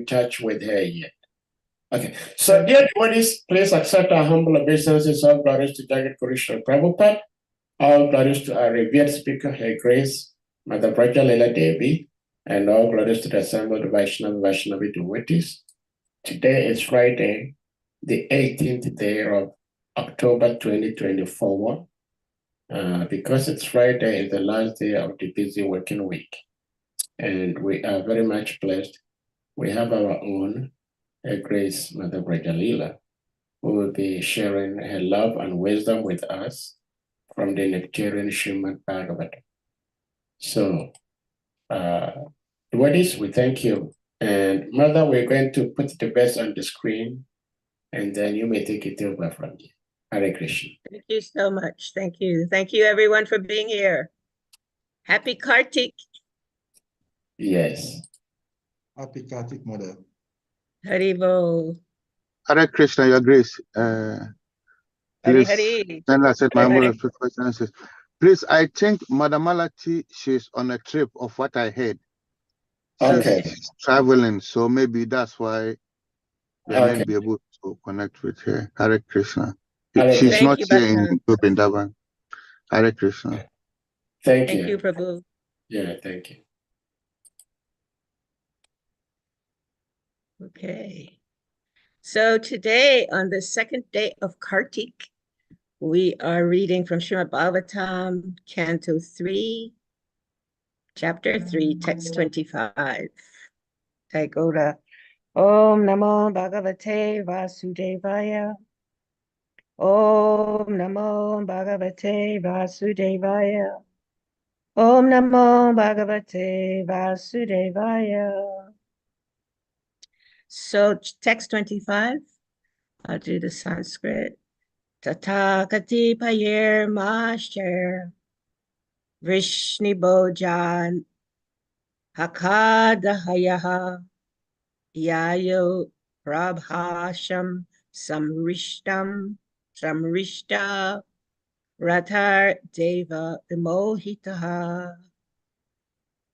in touch with her yet. Okay, so dear devotees, please accept our humble obeisances. All glories to Jagat Guru Srila Prabhupada. All glories to our revered speaker, Her Grace, Mother VRAJALILA Devi, and all glories to the assembled Vaishnavi devotees. Today is Friday, the 18th day of October 2024. Because it's Friday, it's the last day of the busy working week. And we are very much blessed. We have our own Her Grace, Mother VRAJALILA, who will be sharing her love and wisdom with us from the Nectarian Srimad Bhagavatam. So, devotees, we thank you. And Mother, we're going to put the verse on the screen, and then you may take it over from here. Hare Krishna. Thank you so much. Thank you. Thank you, everyone, for being here. Happy Kartik. Yes. Happy Kartik, Mother. Haribo. Hare Krishna, Your Grace. Hari Please, Hari. then I said my Hare humble Hare. respects. Please, I think Madam Malati, she's on a trip of what I heard. Okay. She's traveling, so maybe that's why they Okay. may be able to connect with her. Hare Krishna. Hare She's Krishna. not Thank you, here in Bhakta. Vrindavan. Hare Krishna. Thank Thank you, you. Prabhu. Yeah, thank you. Okay. So today, on the second day of Kartik, we are reading from Srimad Bhagavatam, Canto 3, Chapter 3, Text 25. I go to Om Namo Bhagavate Vasudevaya. Om Namo Bhagavate Vasudevaya. Om Namo Bhagavate Vasudevaya. So text 25, I'll do the Sanskrit. Tathagati Payer Masher Vrishni Bojan Hakadahayaha Yayo Prabhasham Samrishtam Samrishta Ratar Deva Vimohitaha.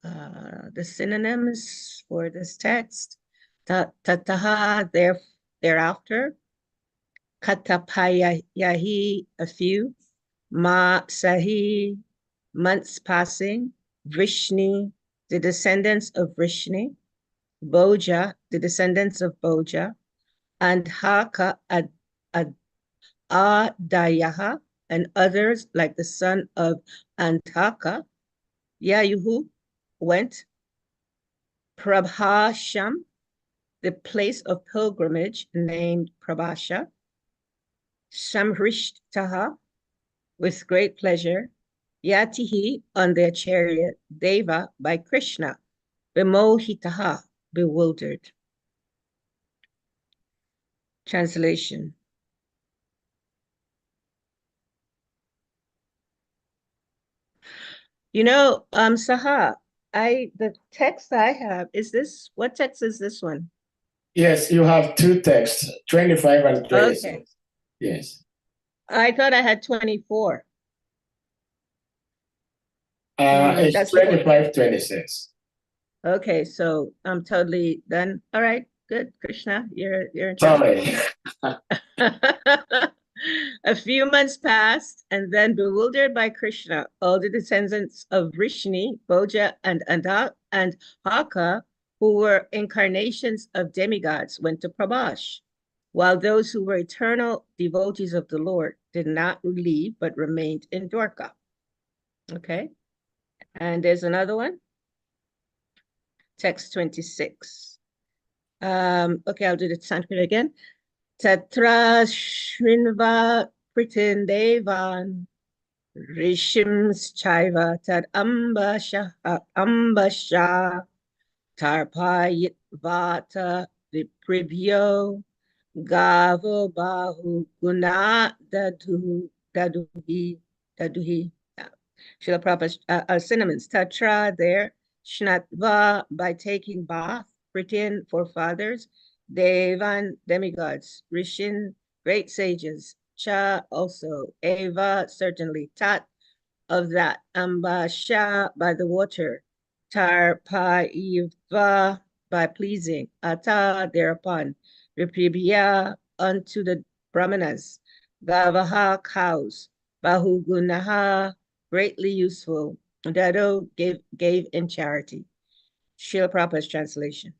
The synonyms for this text: Tataha, thereafter; Katapayahi, a few; Ma Sahi, months passing; Vrishni, the descendants of Vrishni; Boja, the descendants of Boja; and Haka Adayaha, and others like the son of Antaka. Yayuhu went; Prabhasham, the place of pilgrimage named Prabhasha; Samrishtaha, with great pleasure; Yatihi, on their chariot; Deva, by Krishna; Vimohitaha, bewildered. Translation. You know, Saha, the text I have is this. What text is this one? Yes, you have two texts, 25 and 26. Okay. Yes. I thought I had 24. It's That's 25, 26. Okay, so I'm totally done. All right, good, Krishna, you're in charge. Sorry. A few months passed, and then, bewildered by Krishna, all the descendants of Vrishni, Boja, and Haka, who were incarnations of demigods, went to Prabhash, while those who were eternal devotees of the Lord did not leave, but remained in Dwarka. Okay, and there's another one. Text 26. Okay, I'll do the Sanskrit again. Tatra Shrinva Pritindevan Rishims Chaiva Tad Ambasha Tarpayit Vata Vipribhyo Gavo Bahu Guna Daduhi. Srila Prabhupada, synonyms: Tatra, there; Shnatva, by taking bath; Pritin, forefathers; Devan, demigods; Rishin, great sages; Cha, also; Eva, certainly; Tat, of that; Ambasha, by the water; Tarpaiva, by pleasing. Ata thereupon, Vipribhya unto the Brahmanas, Gavaha cows, Bahugunaha greatly useful, Dado gave in charity. Srila Prabhupada's translation.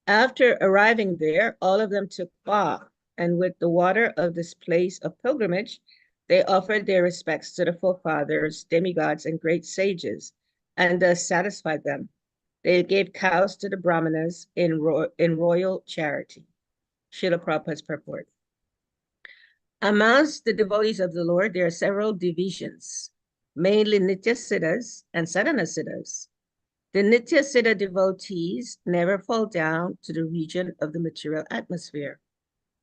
After arriving there, all of them took bath, and with the water of this place of pilgrimage, they offered their respects to the forefathers, demigods, and great sages, and thus satisfied them. They gave cows to the Brahmanas in royal charity. Srila Prabhupada's purport. Amongst the devotees of the Lord, there are several divisions, mainly Nitya Siddhas and Sadhana Siddhas. The Nitya Siddha devotees never fall down to the region of the material atmosphere,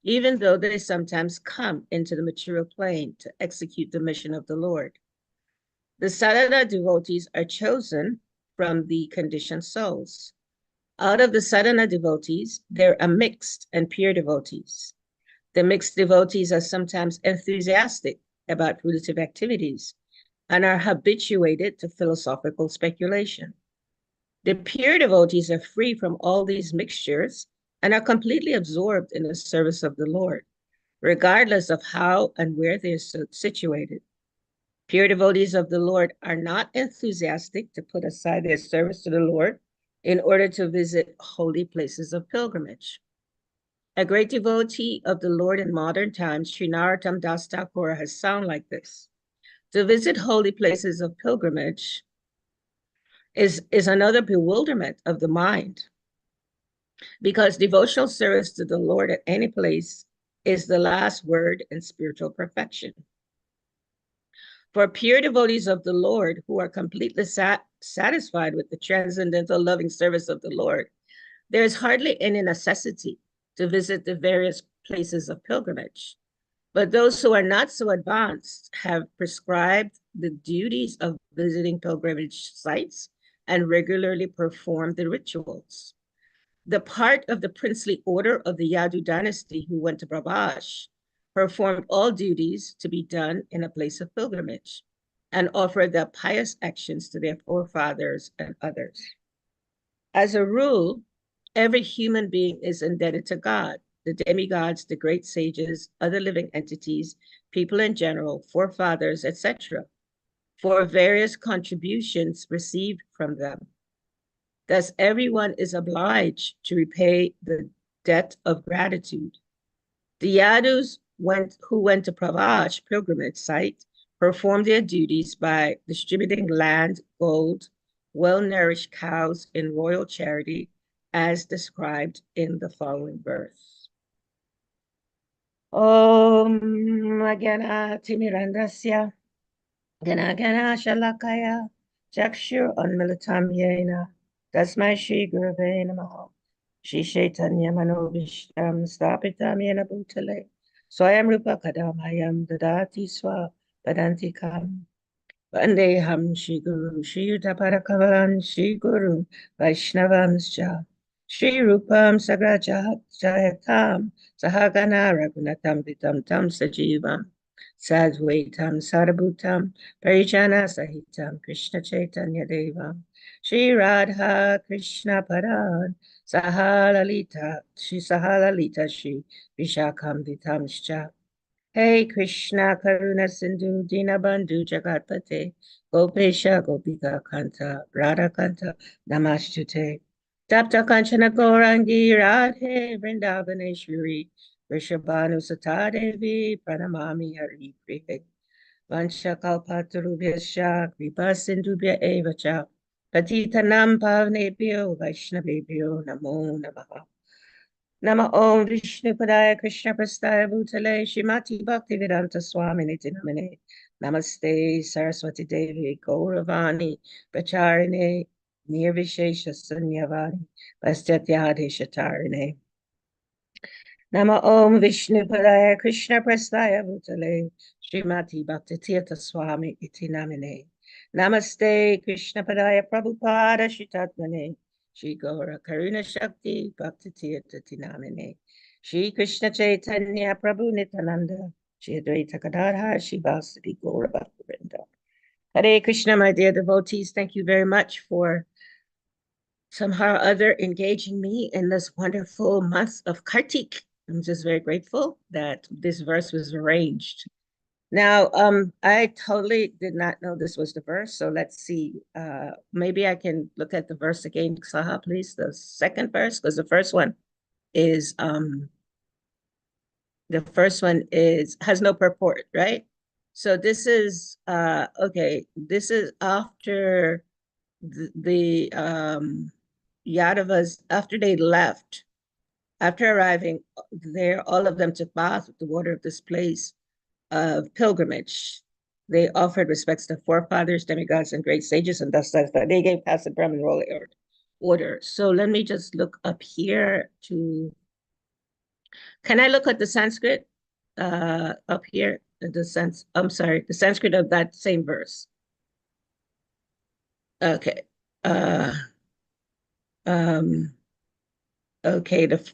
even though they sometimes come into the material plane to execute the mission of the Lord. The Sadhana devotees are chosen from the conditioned souls. Out of the Sadhana devotees, there are mixed and pure devotees. The mixed devotees are sometimes enthusiastic about fruitive activities and are habituated to philosophical speculation. The pure devotees are free from all these mixtures and are completely absorbed in the service of the Lord, regardless of how and where they are situated. Pure devotees of the Lord are not enthusiastic to put aside their service to the Lord in order to visit holy places of pilgrimage. A great devotee of the Lord in modern times, Sri Narottam Das Thakur, has sung like this. To visit holy places of pilgrimage is another bewilderment of the mind, because devotional service to the Lord at any place is the last word in spiritual perfection. For pure devotees of the Lord who are completely satisfied with the transcendental loving service of the Lord, there is hardly any necessity to visit the various places of pilgrimage. But those who are not so advanced have prescribed the duties of visiting pilgrimage sites and regularly perform the rituals. The part of the princely order of the Yadu dynasty who went to Brabhash performed all duties to be done in a place of pilgrimage and offered their pious actions to their forefathers and others. As a rule, every human being is indebted to God, the demigods, the great sages, other living entities, people in general, forefathers, etc., for various contributions received from them. Thus, everyone is obliged to repay the debt of gratitude. The Yadus who went to Pravash pilgrimage site performed their duties by distributing land, gold, well-nourished cows in royal charity, as described in the following verse. Om Gana Timirandasya Gana Gana Shalakaya Jakshur Unmilitam Yena Tasmai Shri Gurave Namaha Shri Chaitanya Manovishtam Stapitam Yena Bhutale Swayam Rupa Kadamayam Dadati Swa Padantikam Vandeham Shri Guru Shri Yudaparakavalan Shri Guru Vaishnavamscha Shri Rupam Sagrajayatam Sahagana Raghunatam Vitam Tam Sajivam Sadvaitam Sarabhutam Parijana Sahitam Krishna Chaitanya Devam Shri Radha Krishna Paran Sahalalita Shri Vishakam Vitamscha. Hey Krishna Karuna Sindhu Dinabandhu Jagatpate Gopesha Gopika Kanta Radha Kanta Namastute Tapta Kanchana Gaurangi Radhe Vrindavaneshwari Vrishabhanu Satadevi Pranamami Hari Prihe Vansha Kalpatarubhyascha Kripa Sindhubhya Evacha Patitanam Pavnebhyo Vaishnavebhyo Namo Namaha Nama Om Vishnu Padaya Krishna Prastaya Bhutale Shrimati Bhaktivedanta Swami Niti Namane Namaste Saraswati Devi Gauravani Pracharine Nirvishesha Sunyavani Pastatyade Shatarine Nama Om Vishnu Padaya Krishna Prastaya Bhutale Shrimati Bhaktivedanta Swami Iti Namane Namaste Krishna Padaya Prabhupada Shitatmane Shri Gaura Karuna Shakti Bhakti Tirtha Tinamine Shri Krishna Chaitanya Prabhu Nityananda Shri Advaita Gadadhar Shri Vasudeva Gaura Bhaktivinoda. Hare Krishna, my dear devotees, thank you very much for somehow or other engaging me in this wonderful month of Kartik. I'm just very grateful that this verse was arranged. Now, I totally did not know this was the verse, so let's see. Maybe I can look at the verse again, Saha, please, the second verse, because the first one is has no purport, right? So this is okay, this is after the Yadavas, after they left, after arriving there, all of them took bath with the water of this place of pilgrimage. They offered respects to forefathers, demigods, and great sages, and thus that they gave passive Brahmin royal order. So let me just look up here to. Can I look at the Sanskrit up here? I'm sorry, the Sanskrit of that same verse. Okay. Okay, the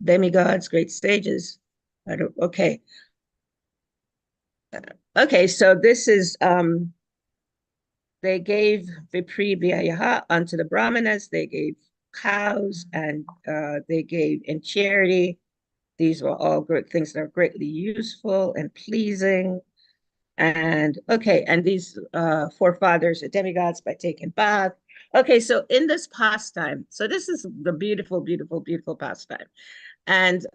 demigods, great sages. Okay. Okay, so this is they gave Vipriyaha unto the Brahmanas, they gave cows, and they gave in charity. These were all great things that are greatly useful and pleasing. And okay, and these forefathers are demigods by taking bath. Okay, so in this pastime, so this is the beautiful, beautiful, beautiful pastime. And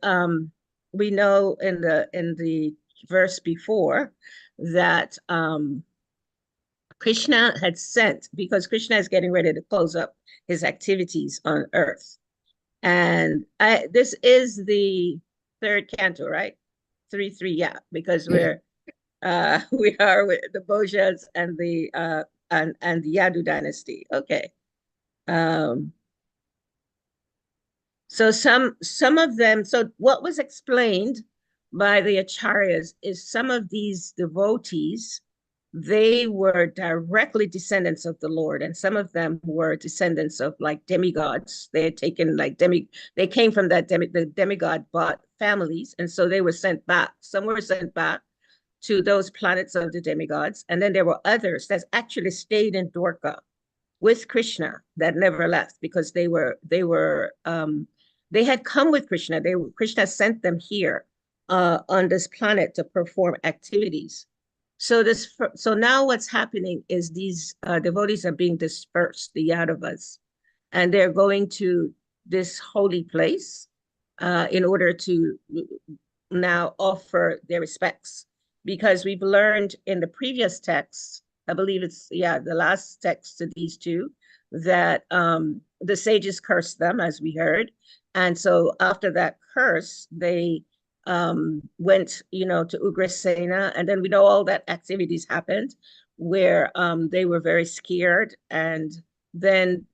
we know in the verse before that Krishna had sent, because Krishna is getting ready to close up his activities on earth. And this is the third canto, right? 3-3, yeah, because we are with the Bojas and the Yadu dynasty. Okay. So some of them, so what was explained by the acharyas is some of these devotees, they were directly descendants of the Lord, and some of them were descendants of like demigods. They had taken like they came from the demigod families, and so they were sent back. Some were sent back to those planets of the demigods, and then there were others that actually stayed in Dwarka with Krishna that never left, because they had come with Krishna. Krishna sent them here on this planet to perform activities. So now what's happening is these devotees are being dispersed, the Yadavas, and they're going to this holy place in order to now offer their respects, because we've learned in the previous texts, I believe it's the last text to these two, that the sages cursed them, as we heard, and so after that curse, they went, to Ugrasena, and then we know all that activities happened where they were very scared, and then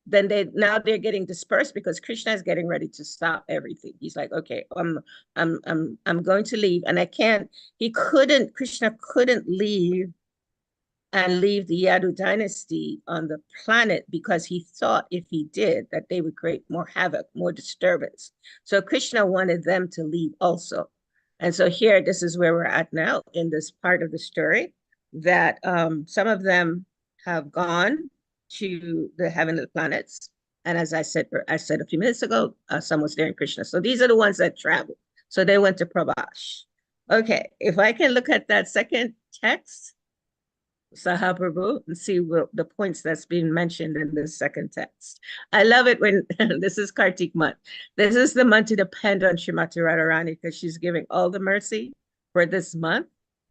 they're getting dispersed because Krishna is getting ready to stop everything. He's like, okay, I'm going to leave, and Krishna couldn't leave the Yadu dynasty on the planet, because he thought if he did that they would create more havoc, more disturbance. So Krishna wanted them to leave also. And so here, this is where we're at now in this part of the story, that some of them have gone to the heavenly planets. And as I said a few minutes ago, some was there in Krishna. So these are the ones that traveled. So they went to Prabhash. Okay, if I can look at that second text, Sahaprabhu, and see the points that's being mentioned in the second text. I love it when this is Kartik month. This is the month to depend on Srimati Radharani, because she's giving all the mercy for this month.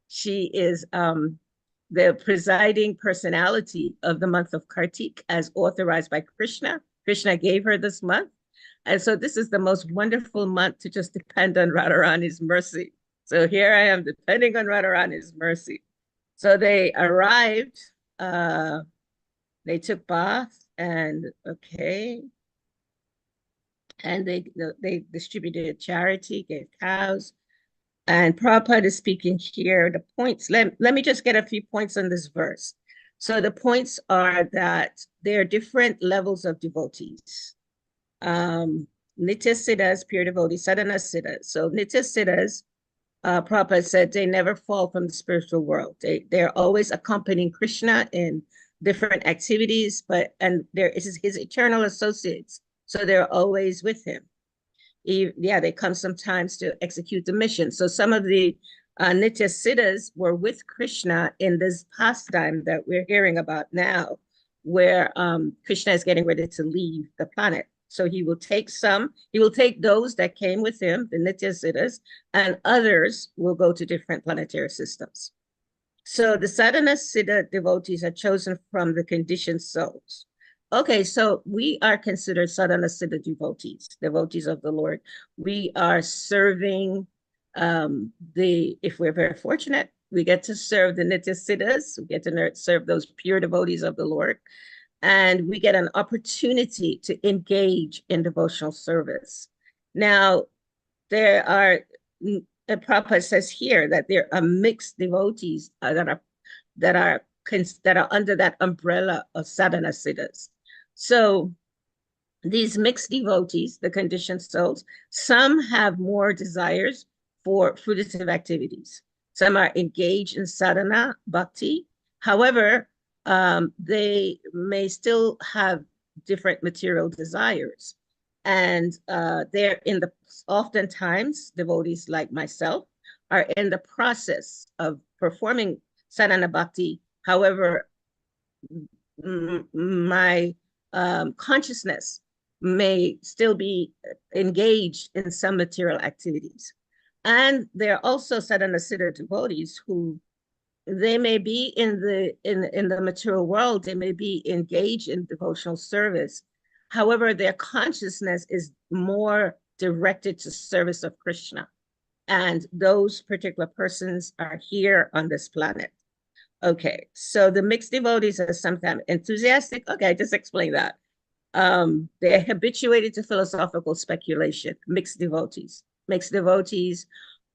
She is the presiding personality of the month of Kartik, as authorized by Krishna. Krishna gave her this month. And so this is the most wonderful month to just depend on Radharani's mercy. So here I am depending on Radharani's mercy. So they arrived, they took bath, and they distributed charity, gave cows. And Prabhupada is speaking here, the points. Let me just get a few points on this verse. So the points are that there are different levels of devotees. Nitya Siddhas, pure devotees, Sadhana Siddhas. So Nitya Siddhas, Prabhupada said, they never fall from the spiritual world. They're always accompanying Krishna in different activities, and there is his eternal associates. So they're always with him. They come sometimes to execute the mission. So some of the Nitya Siddhas were with Krishna in this pastime that we're hearing about now, where Krishna is getting ready to leave the planet. So he will take those that came with him, the Nitya Siddhas, and others will go to different planetary systems. So the Sadhana Siddha devotees are chosen from the conditioned souls. Okay, so we are considered Sadhana Siddha devotees of the Lord. We are serving if we're very fortunate, we get to serve the Nitya Siddhas, we get to serve those pure devotees of the Lord, and we get an opportunity to engage in devotional service. Now, there are, Prabhupada says here that there are mixed devotees that are under that umbrella of Sadhana Siddhas. So these mixed devotees, the conditioned souls, some have more desires for fruitive activities. Some are engaged in sadhana, bhakti. However, they may still have different material desires. And oftentimes, devotees like myself are in the process of performing sadhana bhakti. However, my consciousness may still be engaged in some material activities. And there are also sadhana siddha devotees who they may be in the material world, they may be engaged in devotional service. However, their consciousness is more directed to service of Krishna. And those particular persons are here on this planet. Okay, so the mixed devotees are sometimes enthusiastic. Okay, I just explained that. They're habituated to philosophical speculation, mixed devotees. Mixed devotees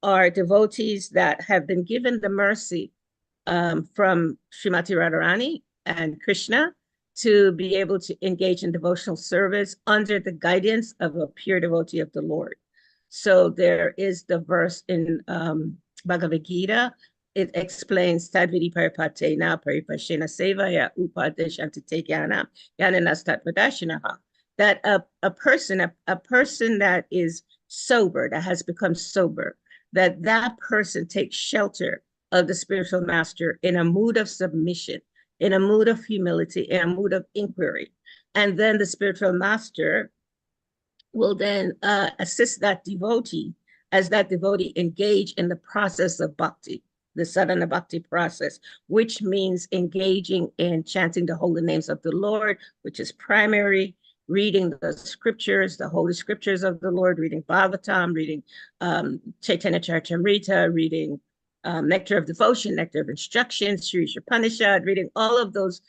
are devotees that have been given the mercy from Srimati Radharani and Krishna to be able to engage in devotional service under the guidance of a pure devotee of the Lord. So there is the verse in Bhagavad Gita. It explains Tadvidi Paripatena Paripashena Sevaya Upadeshantitekyanam Yananastatmadashinaha, that a person that is sober, that has become sober, that person takes shelter of the spiritual master in a mood of submission, in a mood of humility, in a mood of inquiry. And then the spiritual master will then assist that devotee as that devotee engage in the process of bhakti, the sadhana bhakti process, which means engaging in chanting the holy names of the Lord, which is primary, reading the scriptures, the holy scriptures of the Lord, reading Bhagavatam, reading Chaitanya Charitamrita, reading Nectar of Devotion, Nectar of Instruction, Sri Upanishad, reading all of those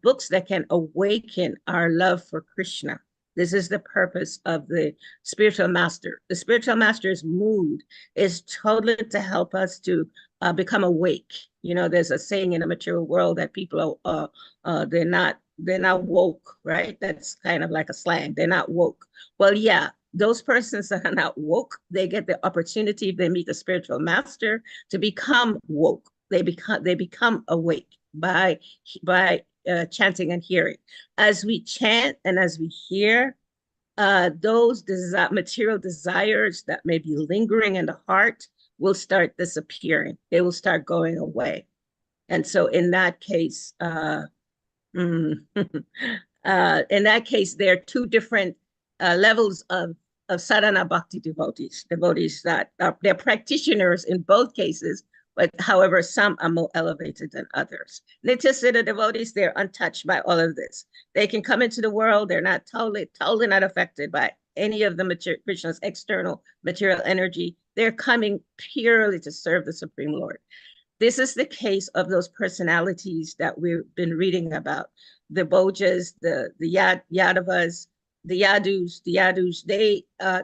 books that can awaken our love for Krishna. This is the purpose of the spiritual master. The spiritual master's mood is totally to help us to become awake. You know, there's a saying in the material world that people are they're not woke, right? That's kind of like a slang. They're not woke. Well, yeah, those persons that are not woke, they get the opportunity, if they meet the spiritual master, to become woke. They become awake by chanting and hearing. As we chant and as we hear, those material desires that may be lingering in the heart will start disappearing. They will start going away. And so in that case, there are two different levels of sadhana bhakti devotees that they're practitioners in both cases, but however, some are more elevated than others. Nitya Siddha devotees, they're untouched by all of this. They can come into the world, they're not totally not affected by any of the Krishna's external material energy. They're coming purely to serve the Supreme Lord. This is the case of those personalities that we've been reading about. The Bojas, the Yadavas, the Yadus,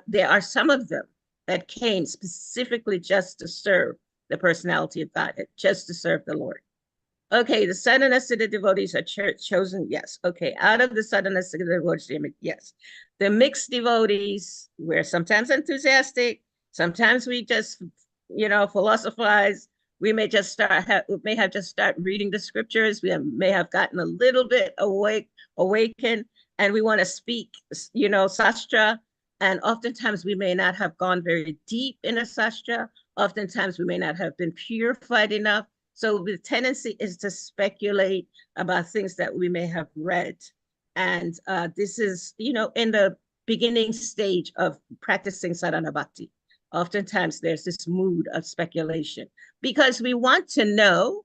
there are some of them that came specifically just to serve the personality of God, just to serve the Lord. Okay, the Sadhana Siddha devotees are chosen, yes. Okay, out of the Sadhana Siddha devotees, yes. The mixed devotees, we're sometimes enthusiastic, sometimes we just, philosophize, We may just start reading the scriptures. We may have gotten a little bit awakened, and we want to speak, sastra. And oftentimes we may not have gone very deep in a sastra. Oftentimes we may not have been purified enough. So the tendency is to speculate about things that we may have read. And this is, in the beginning stage of practicing sadhana bhakti. Oftentimes there's this mood of speculation because we want to know.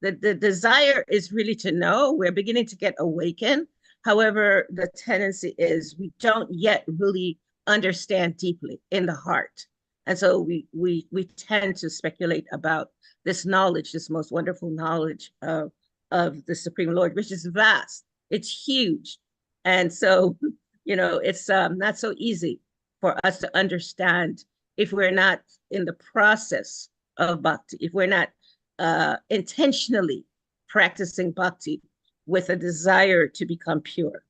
That the desire is really to know. We're beginning to get awakened. However, the tendency is we don't yet really understand deeply in the heart. And so we tend to speculate about this knowledge, this most wonderful knowledge of the Supreme Lord, which is vast. It's huge. And so, it's not so easy for us to understand if we're not in the process of bhakti, if we're not intentionally practicing bhakti with a desire to become pure.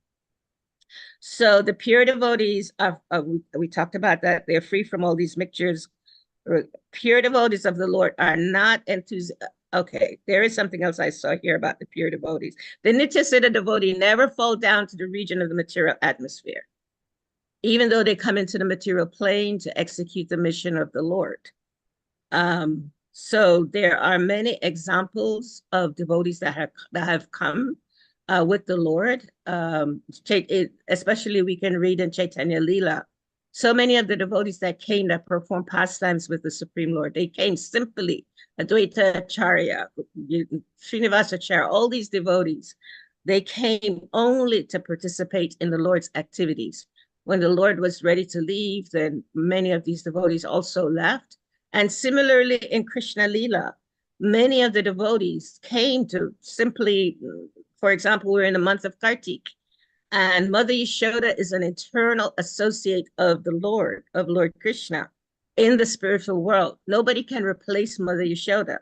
So the pure devotees we talked about that, they're free from all these mixtures. Pure devotees of the Lord are not enthusiastic. Okay, there is something else I saw here about the pure devotees. The Nityasiddha devotee never fall down to the region of the material atmosphere, even though they come into the material plane to execute the mission of the Lord. So there are many examples of devotees that have come with the Lord. Especially we can read in Chaitanya Lila. So many of the devotees that came that performed pastimes with the Supreme Lord, they came simply. Advaita Acharya, Srinivasa Acharya, all these devotees, they came only to participate in the Lord's activities. When the Lord was ready to leave, then many of these devotees also left. And similarly in Krishna Lila, many of the devotees came to simply, for example, we're in the month of Kartik, and Mother Yashoda is an eternal associate of the Lord, of Lord Krishna in the spiritual world. Nobody can replace Mother Yashoda.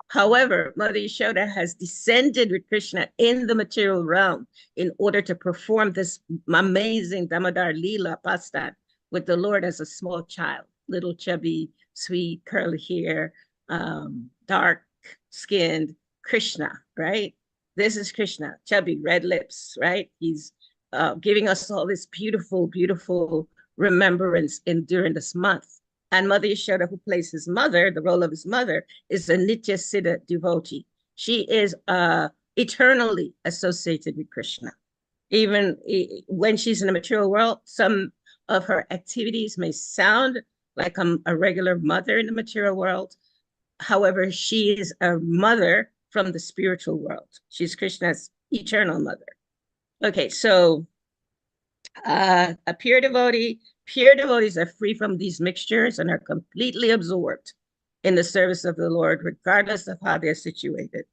However, Mother Yashoda has descended with Krishna in the material realm in order to perform this amazing Damodar Lila pastime with the Lord as a small child, little chubby, sweet, curly hair, dark skinned Krishna, right? This is Krishna, chubby, red lips, right? He's giving us all this beautiful, beautiful remembrance during this month. And Mother Yashoda, who plays his mother, the role of his mother, is a Nityasiddha devotee. She is eternally associated with Krishna. Even when she's in the material world, some of her activities may sound like a regular mother in the material world. However, she is a mother from the spiritual world. She's Krishna's eternal mother. Okay, so a pure devotees are free from these mixtures and are completely absorbed in the service of the Lord, regardless of how they're situated.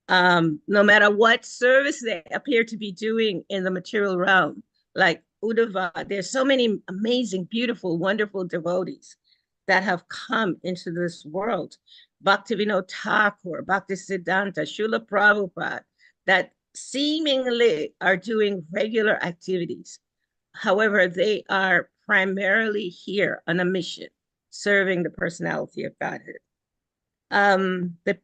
No matter what service they appear to be doing in the material realm, like Uddhava, there's so many amazing, beautiful, wonderful devotees that have come into this world. Bhaktivinoda Thakur, Bhaktisiddhanta, Srila Prabhupada, that seemingly are doing regular activities. However, they are primarily here on a mission, serving the personality of Godhead. The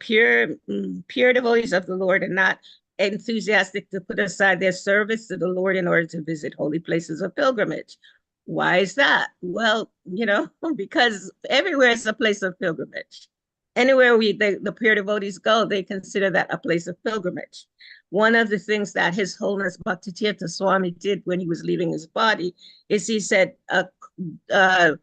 pure devotees of the Lord are not enthusiastic to put aside their service to the Lord in order to visit holy places of pilgrimage. Why is that? Well, because everywhere is a place of pilgrimage. Anywhere the pure devotees go, they consider that a place of pilgrimage. One of the things that His Holiness Bhaktitirtha Swami did when he was leaving his body is he said, I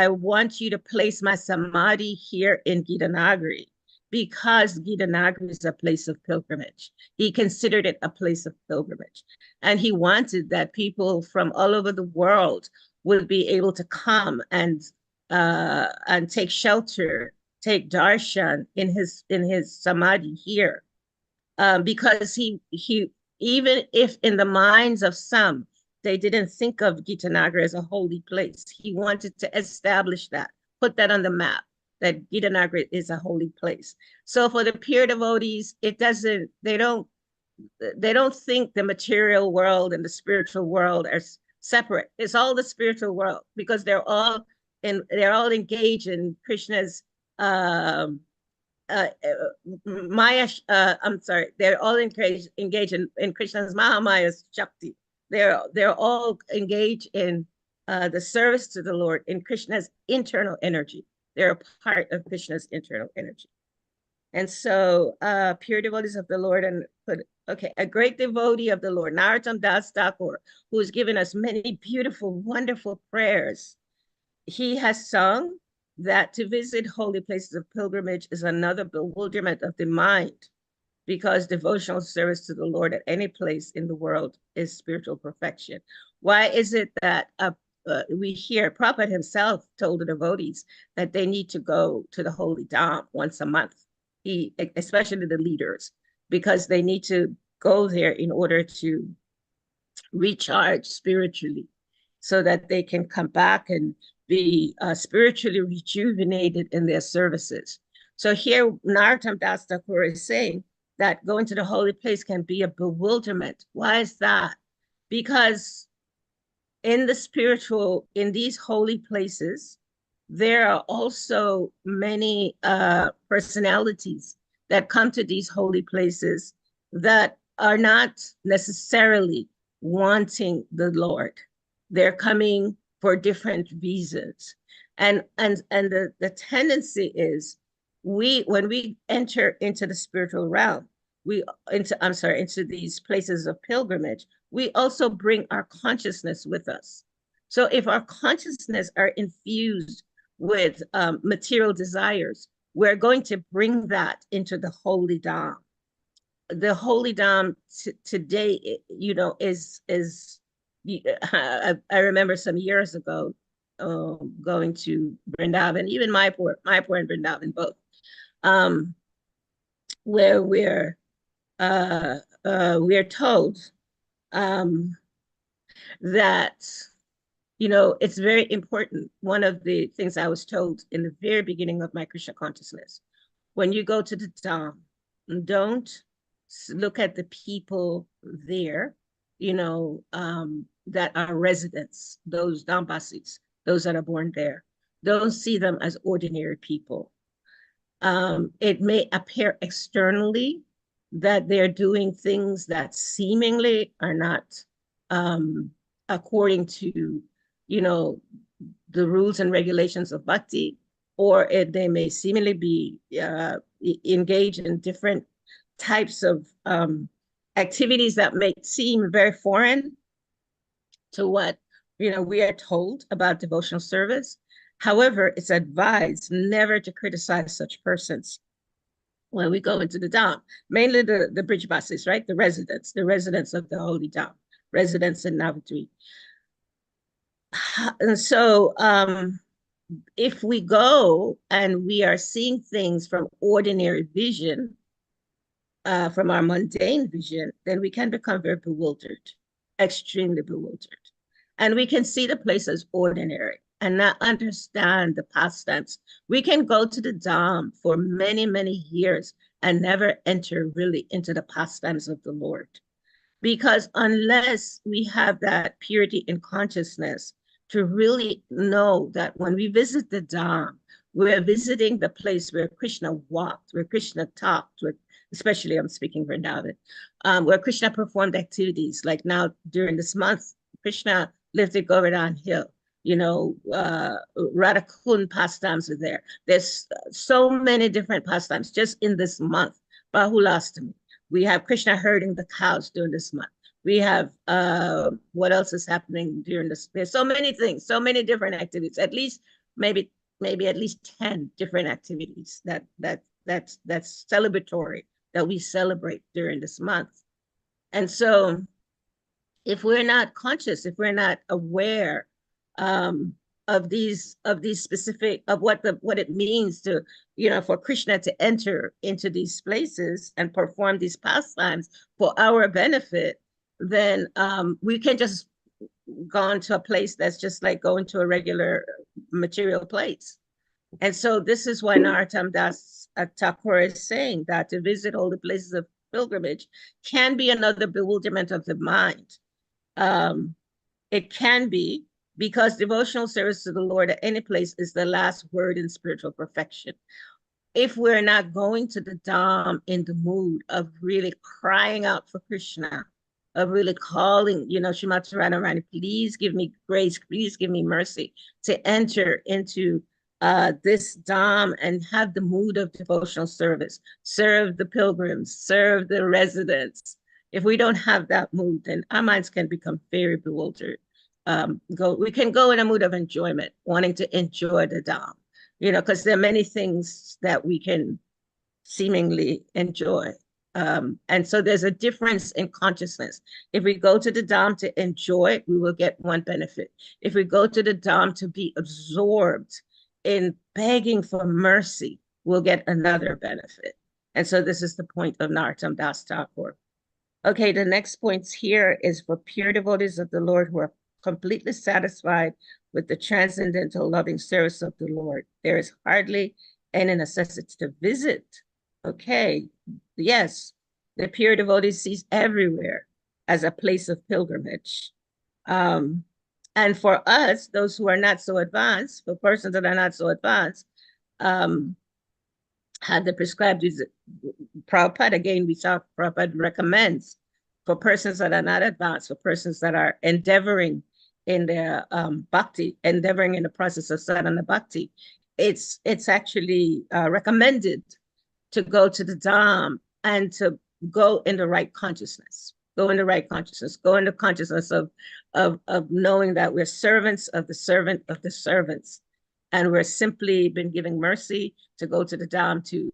want you to place my samadhi here in Gitanagari because Gitanagari is a place of pilgrimage. He considered it a place of pilgrimage. And he wanted that people from all over the world would be able to come and take shelter, take darshan in his samadhi here. Because he even if in the minds of some, they didn't think of Gitanagara as a holy place, he wanted to establish that, put that on the map, that Gitanagara is a holy place. So for the pure devotees, they don't think the material world and the spiritual world are separate. It's all the spiritual world because they're all engaged in Krishna's I'm sorry, they're all engaged in Krishna's Mahamaya's Shakti. They're all engaged in the service to the Lord in Krishna's internal energy. They're a part of Krishna's internal energy. And so pure devotees of the Lord, and okay, a great devotee of the Lord, Narottam Das Thakur, who has given us many beautiful, wonderful prayers. He has sung that to visit holy places of pilgrimage is another bewilderment of the mind, because devotional service to the Lord at any place in the world is spiritual perfection. Why is it that we hear Prabhupada himself told the devotees that they need to go to the holy Dham once a month, especially the leaders, because they need to go there in order to recharge spiritually so that they can come back and be spiritually rejuvenated in their services. So here, Narottam Das Thakur is saying that going to the holy place can be a bewilderment. Why is that? Because in these holy places, there are also many personalities that come to these holy places that are not necessarily wanting the Lord. They're coming for different reasons. And the tendency is when we enter into the spiritual realm, into these places of pilgrimage, we also bring our consciousness with us. So if our consciousness are infused with material desires, we're going to bring that into the holy Dham. The holy Dham today, is I remember some years ago going to Vrindavan, even Mayapur and Vrindavan both, where we're told that it's very important. One of the things I was told in the very beginning of my Krishna consciousness, when you go to the Dham, don't look at the people there, that are residents, those Dhambasis, those that are born there. Don't see them as ordinary people. It may appear externally that they're doing things that seemingly are not according to, the rules and regulations of bhakti, or they may seemingly be engaged in different types of activities that may seem very foreign to what we are told about devotional service. However, it's advised never to criticize such persons when we go into the Dham, mainly the Brijbasis, right? The residents of the holy Dham, residents in Navadvip. And so if we go and we are seeing things from ordinary vision, from our mundane vision, then we can become very bewildered, extremely bewildered. And we can see the place as ordinary and not understand the pastimes. We can go to the Dham for many, many years and never enter really into the pastimes of the Lord. Because unless we have that purity in consciousness to really know that when we visit the Dham, we're visiting the place where Krishna walked, where Krishna talked, especially I'm speaking Vrindavan, where Krishna performed activities. Like now during this month, Krishna lifted Govardhan Hill. Radhakund pastimes are there. There's so many different pastimes just in this month. Bahulastami. We have Krishna herding the cows during this month. We have what else is happening during this? There's so many things, so many different activities. At least maybe at least 10 different activities that's celebratory that we celebrate during this month. And so if we're not conscious, if we're not aware of these specific, of what it means to, for Krishna to enter into these places and perform these pastimes for our benefit, then we can just go into a place that's just like going to a regular material place. And so this is why Narottam Das Thakur is saying that to visit all the places of pilgrimage can be another bewilderment of the mind. It can be, because devotional service to the Lord at any place is the last word in spiritual perfection. if we're not going to the Dham in the mood of really crying out for Krishna, of really calling, you know, Srimati Radharani, please give me grace, please give me mercy to enter into this Dham and have the mood of devotional service, serve the pilgrims, serve the residents. If we don't have that mood, then our minds can become very bewildered. We can go in a mood of enjoyment, wanting to enjoy the Dham, you know, because there are many things that we can seemingly enjoy. And so there's a difference in consciousness. If we go to the Dham to enjoy, we will get one benefit. If we go to the Dham to be absorbed in begging for mercy, we'll get another benefit. And so this is the point of Narottam Das Thakur. Okay, the next points here is for pure devotees of the Lord who are completely satisfied with the transcendental loving service of the Lord. There is hardly any necessity to visit. Okay, yes, the pure devotee sees everywhere as a place of pilgrimage. And for us, those who are not so advanced, for persons that are not so advanced, had the prescribed visit. Prabhupada, again, we saw Prabhupada recommends for persons that are not advanced, for persons that are endeavoring in their bhakti, endeavoring in the process of sadhana bhakti, it's actually recommended to go to the Dham and to go in the right consciousness, go in the consciousness of knowing that we're servants of the servant of the servants. And we're simply been giving mercy to go to the Dham to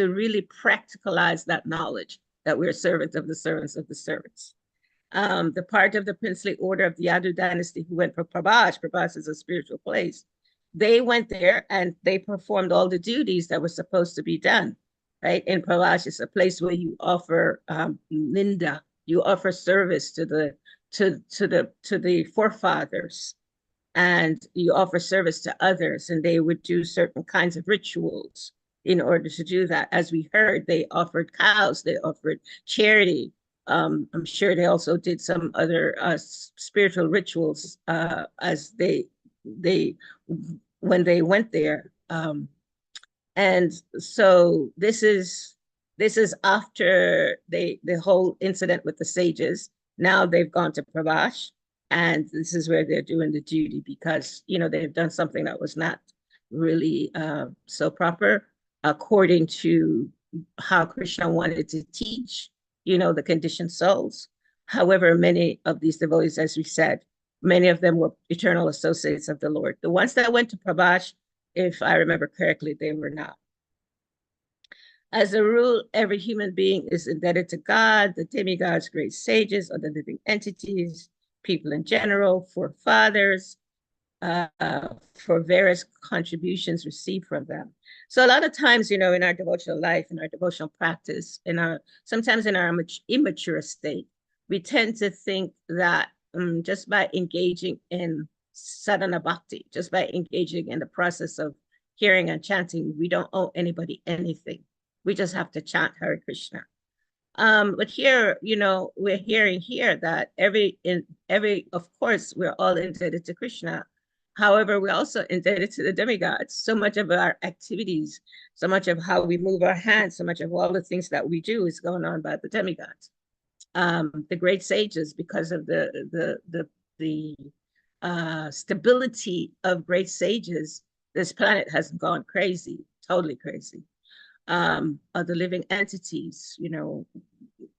really practicalize that knowledge that we're servants of the servants of the servants. The part of the princely order of the Yadu dynasty who went for Prabhas is a spiritual place. They went there and they performed all the duties that were supposed to be done, right? In Prabhas, it's a place where you offer ninda, you offer service to the forefathers, and you offer service to others, and they would do certain kinds of rituals in order to do that. As we heard, they offered cows, they offered charity. I'm sure they also did some other spiritual rituals as they when they went there. And so this is after the whole incident with the sages. Now they've gone to Prabhas, and this is where they're doing the duty because, you know, they've done something that was not really so proper according to how Krishna wanted to teach, you know, the conditioned souls. However, many of these devotees, as we said, many of them were eternal associates of the Lord. The ones that went to Prabhas, if I remember correctly, they were not. As a rule, every human being is indebted to God, the demigods, great sages, other living entities, people in general, forefathers, for various contributions received from them. So a lot of times, you know, in our devotional life, in our devotional practice, sometimes in our immature state, we tend to think that just by engaging in sadhana bhakti, just by engaging in the process of hearing and chanting, we don't owe anybody anything. We just have to chant Hare Krishna. But here, you know, we're hearing here that of course, we're all indebted to Krishna. However, we're also indebted to the demigods. So much of our activities, so much of how we move our hands, so much of all the things that we do is going on by the demigods. The great sages, because of the stability of great sages, this planet has gone crazy, totally crazy. Other living entities, you know,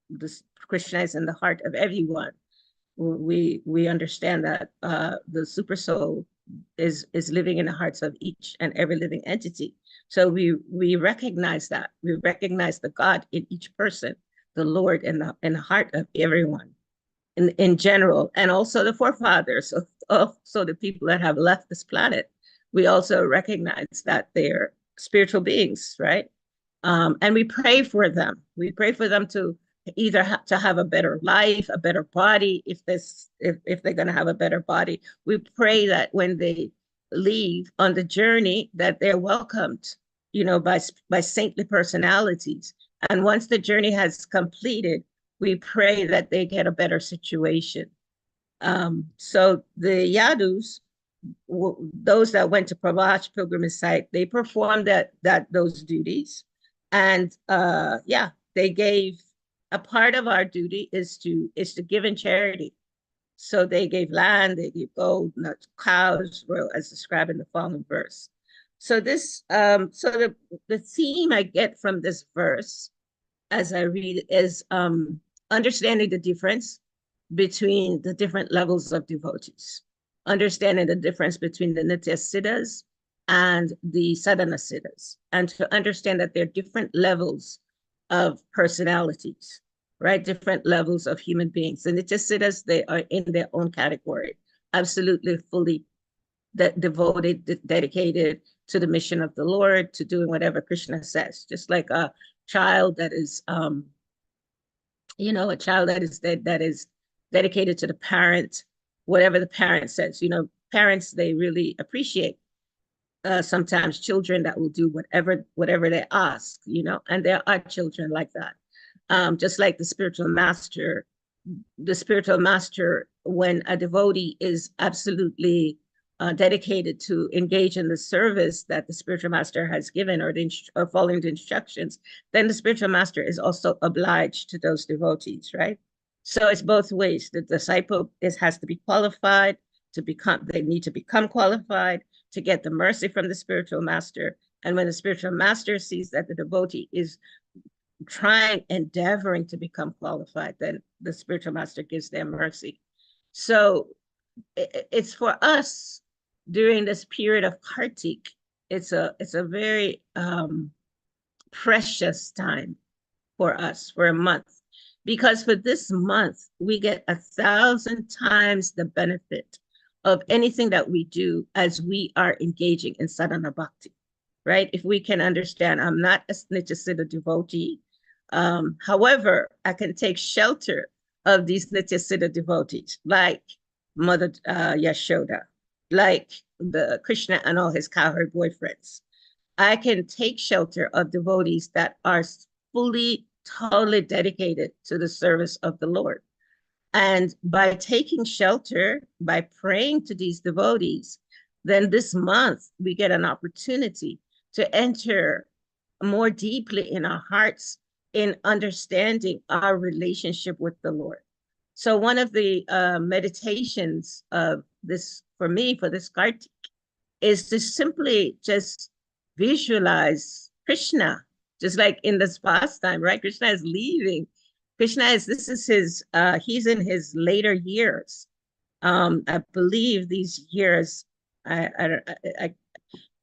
this Krishna is in the heart of everyone. We understand that the super soul is living in the hearts of each and every living entity. So we recognize that. We recognize the God in each person, the Lord in the heart of everyone in general, and also the forefathers, also the people that have left this planet. We also recognize that they're spiritual beings, right? And we pray for them. We pray for them to either to have a better life, a better body, if they're going to have a better body. We pray that when they leave on the journey, that they're welcomed, you know, by saintly personalities. And once the journey has completed, we pray that they get a better situation. So the Yadus, those that went to Prabhat pilgrimage site, they performed those duties. And yeah, they gave, a part of our duty is to give in charity. So they gave land, they gave gold, nuts, cows, well, as described in the following verse. So this, so the theme I get from this verse as I read it is understanding the difference between the different levels of devotees, understanding the difference between the Nitya Siddhas and the Sadhana Siddhas, and to understand that there are different levels of personalities, right? Different levels of human beings. The Nitya Siddhas, they are in their own category, absolutely fully devoted, dedicated to the mission of the Lord, to doing whatever Krishna says, just like a child that is, you know, a child that is dedicated to the parent, whatever the parent says. You know, parents, they really appreciate sometimes children that will do whatever they ask, you know, and there are children like that. Just like the spiritual master, when a devotee is absolutely dedicated to engage in the service that the spiritual master has given, or following the instructions, then the spiritual master is also obliged to those devotees, right? So it's both ways. The disciple has to be qualified to become, they need to become qualified to get the mercy from the spiritual master. And when the spiritual master sees that the devotee is endeavoring to become qualified, then the spiritual master gives them mercy. So it's for us during this period of Kartik, it's a very precious time for us, for a month, because for this month we get 1,000 times the benefit of anything that we do as we are engaging in sadhana bhakti, right? If we can understand, I'm not a Nityasiddha devotee. However, I can take shelter of these Nityasiddha devotees, like Mother Yashoda, like the Krishna and all his cowherd boyfriends. I can take shelter of devotees that are fully, totally dedicated to the service of the Lord. And by taking shelter, by praying to these devotees, then this month we get an opportunity to enter more deeply in our hearts in understanding our relationship with the Lord. So one of the meditations of this, for me, for this Kartik, is to simply just visualize Krishna, just like in this pastime, right? Krishna is leaving. He's in his later years. I believe these years, I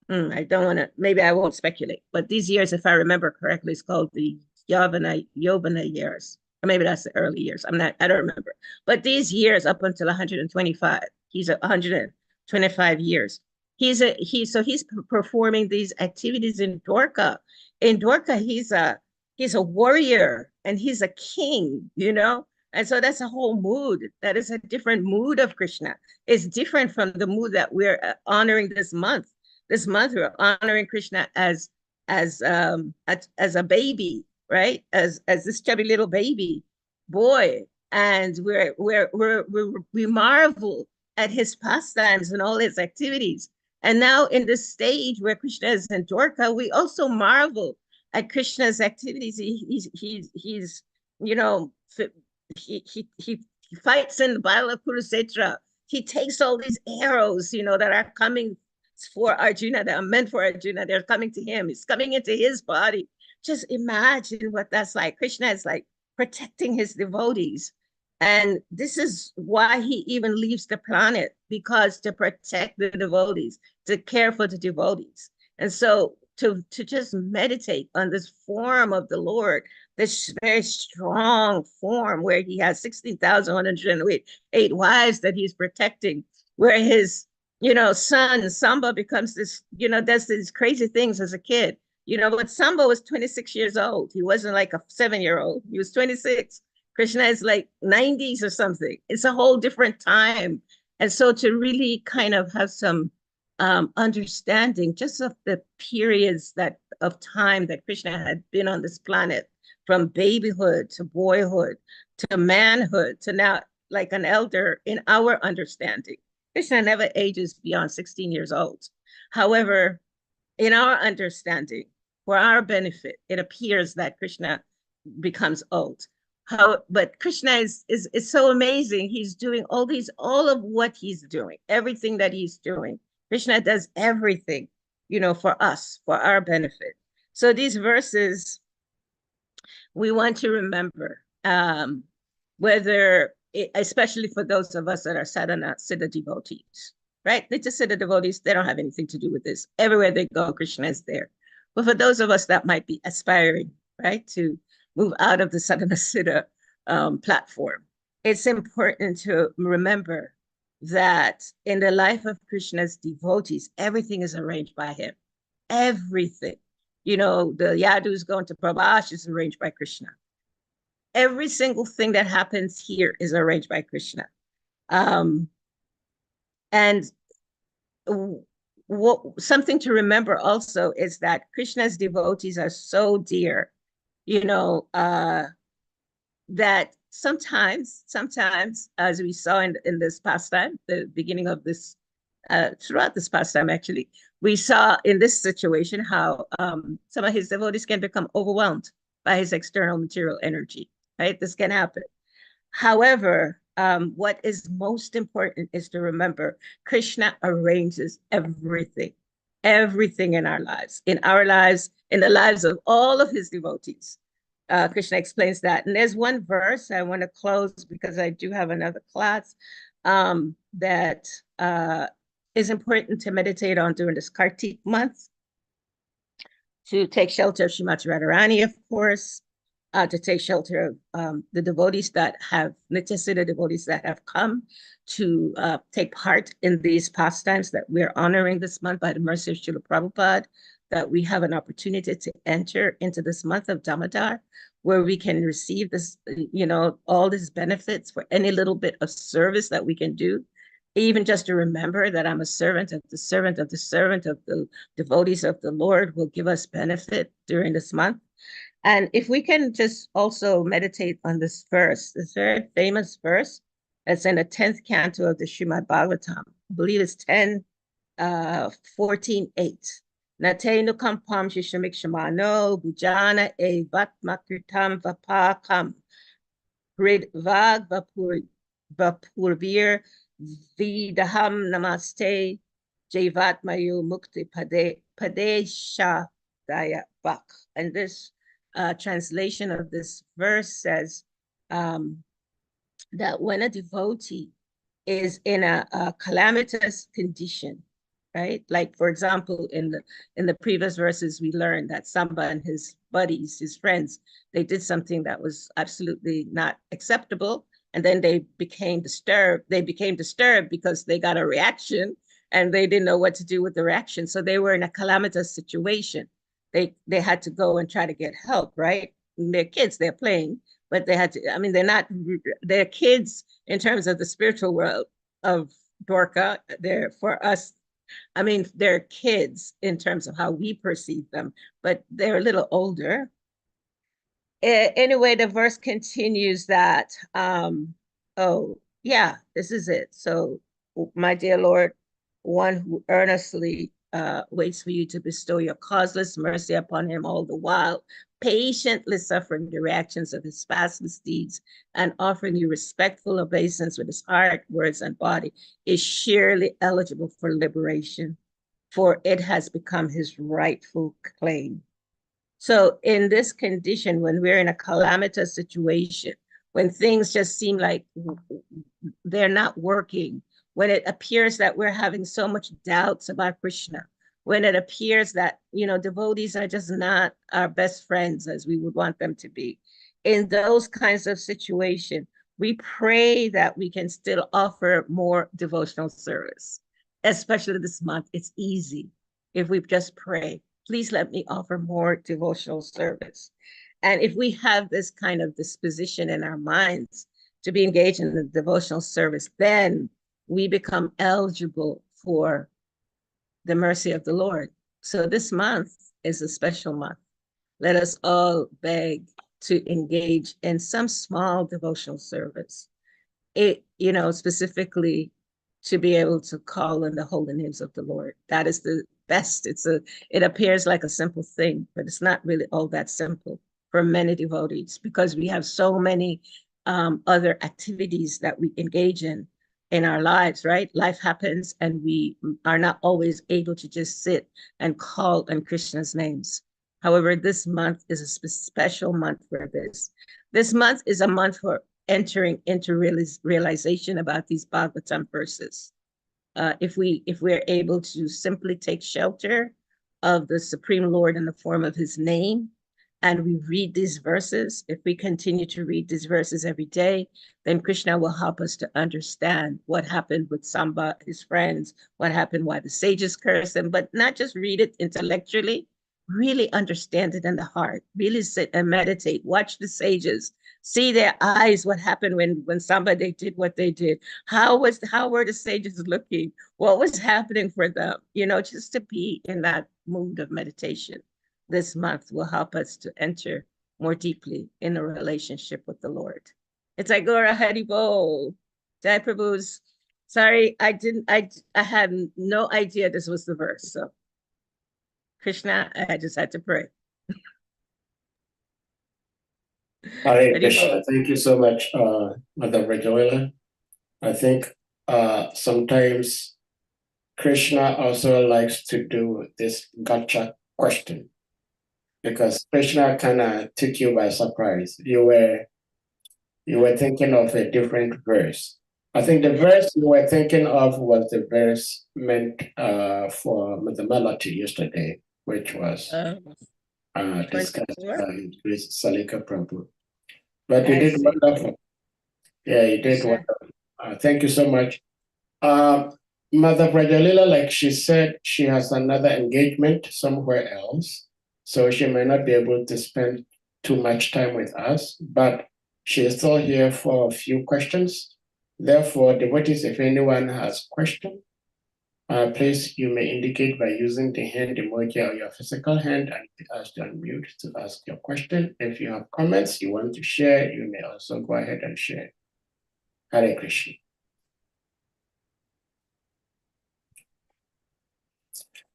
don't want to, maybe I won't speculate, but these years, if I remember correctly, it's called the Yovana years, or maybe that's the early years. I don't remember. But these years up until 125, he's 125 years. He's performing these activities in Dwarka. In Dwarka, he's a warrior and he's a king, you know? And so that's a whole mood. That is a different mood of Krishna. It's different from the mood that we're honoring this month. This month we're honoring Krishna as a baby, right? As this chubby little baby boy, and we marvel at his pastimes and all his activities. And now in this stage where Krishna is in Dwarka, we also marvel at Krishna's activities. He's you know, he fights in the Battle of Kurukshetra. He takes all these arrows, you know, that are coming for Arjuna, that are meant for Arjuna. They're coming to him. It's coming into his body. Just imagine what that's like. Krishna is like protecting his devotees. And this is why he even leaves the planet, because to protect the devotees, to care for the devotees. And so to just meditate on this form of the Lord, this very strong form where he has 16,108 wives that he's protecting, where his, you know, son Samba becomes this, you know, does these crazy things as a kid. You know, but Samba was 26 years old. He wasn't like a 7-year-old. He was 26. Krishna is like 90s or something. It's a whole different time. And so to really kind of have some understanding just of the periods of time that Krishna had been on this planet, from babyhood to boyhood to manhood to now like an elder in our understanding. Krishna never ages beyond 16 years old. However, in our understanding, for our benefit, it appears that Krishna becomes old. But Krishna is so amazing. He's doing all of what he's doing, everything that he's doing. Krishna does everything, for us, for our benefit. So these verses, we want to remember, especially for those of us that are sadhana siddha devotees, right? Nitya siddha devotees, they don't have anything to do with this. Everywhere they go, Krishna is there. But for those of us that might be aspiring, right, to move out of the sadhana siddha platform, it's important to remember that in the life of Krishna's devotees, everything is arranged by him. Everything. The Yadu's going to Prabhash is arranged by Krishna. Every single thing that happens here is arranged by Krishna. And something to remember also is that Krishna's devotees are so dear, that sometimes, as we saw in this pastime, the beginning of this, throughout this pastime, actually, we saw in this situation how some of his devotees can become overwhelmed by his external material energy, right? This can happen. However, what is most important is to remember Krishna arranges everything in our lives, in the lives of all of his devotees. Krishna explains that. And there's one verse I want to close because I do have another class that is important to meditate on during this Kartik month. To take shelter of Srimati Radharani, of course, to take shelter of the devotees that have, Nitya Siddha devotees that have come to take part in these pastimes that we're honoring this month by the mercy of Srila Prabhupada, that we have an opportunity to enter into this month of Damodar, where we can receive this, all these benefits for any little bit of service that we can do. Even just to remember that I'm a servant of the servant of the servant of the devotees of the Lord will give us benefit during this month. And if we can just also meditate on this verse, this very famous verse that's in the 10th canto of the Srimad Bhagavatam, I believe it's 14:8. Natenu kampam shishamik shamano bujana e vatmakritam vapakam rid vag vapurvir vidaham namaste javatmayu mukti padesha daya bak. And this translation of this verse says that when a devotee is in a calamitous condition, right? Like, for example, in the previous verses, we learned that Samba and his buddies, his friends, they did something that was absolutely not acceptable. And then they became disturbed. They became disturbed because they got a reaction and they didn't know what to do with the reaction. So they were in a calamitous situation. They had to go and try to get help, right? And they're kids, they're playing, but they had to, they're kids in terms of the spiritual world of Dwarka. They're, for us, they're kids in terms of how we perceive them, but they're a little older. Anyway, the verse continues that, this is it. So, my dear Lord, one who earnestly waits for you to bestow your causeless mercy upon him all the while, patiently suffering the reactions of his past misdeeds and offering you respectful obeisance with his heart, words, and body, is surely eligible for liberation, for it has become his rightful claim. So in this condition, when we're in a calamitous situation, when things just seem like they're not working, when it appears that we're having so much doubts about Krishna, when it appears that, devotees are just not our best friends as we would want them to be, in those kinds of situations, we pray that we can still offer more devotional service. Especially this month, it's easy if we just pray, please let me offer more devotional service. And if we have this kind of disposition in our minds to be engaged in the devotional service, then we become eligible for the mercy of the Lord. So this month is a special month. Let us all beg to engage in some small devotional service. It, specifically to be able to call on the holy names of the Lord. That is the best. It appears like a simple thing, but it's not really all that simple for many devotees, because we have so many other activities that we engage in our lives, right? Life happens and we are not always able to just sit and call on Krishna's names. However, this month is a special month for this. This month is a month for entering into realization about these Bhagavatam verses. If we're able to simply take shelter of the Supreme Lord in the form of his name, and we read these verses, if we continue to read these verses every day, then Krishna will help us to understand what happened with Samba, his friends, what happened, why the sages cursed him, but not just read it intellectually, really understand it in the heart, really sit and meditate, watch the sages, see their eyes, what happened when somebody did what they did. How were the sages looking? What was happening for them? Just to be in that mood of meditation this month will help us to enter more deeply in a relationship with the Lord. It's Agora Haribol. Jai Prabhu's. Sorry, I had no idea this was the verse. So Krishna, I just had to pray. Hare Krishna. Thank you so much, Mother VRAJALILA. I think sometimes Krishna also likes to do this gotcha question, because Krishna kind of took you by surprise. You were thinking of a different verse. I think the verse you were thinking of was the verse meant for the melody yesterday, which was discussed with Salika Prabhu. But you did wonderful. Yeah, you did wonderful. Thank you so much. Mother VRAJALILA, like she said, she has another engagement somewhere else, so she may not be able to spend too much time with us, but she is still here for a few questions. Therefore, devotees, if anyone has question, please, you may indicate by using the hand emoji or your physical hand and be asked to unmute to ask your question. If you have comments you want to share, you may also go ahead and share. Hare Krishna.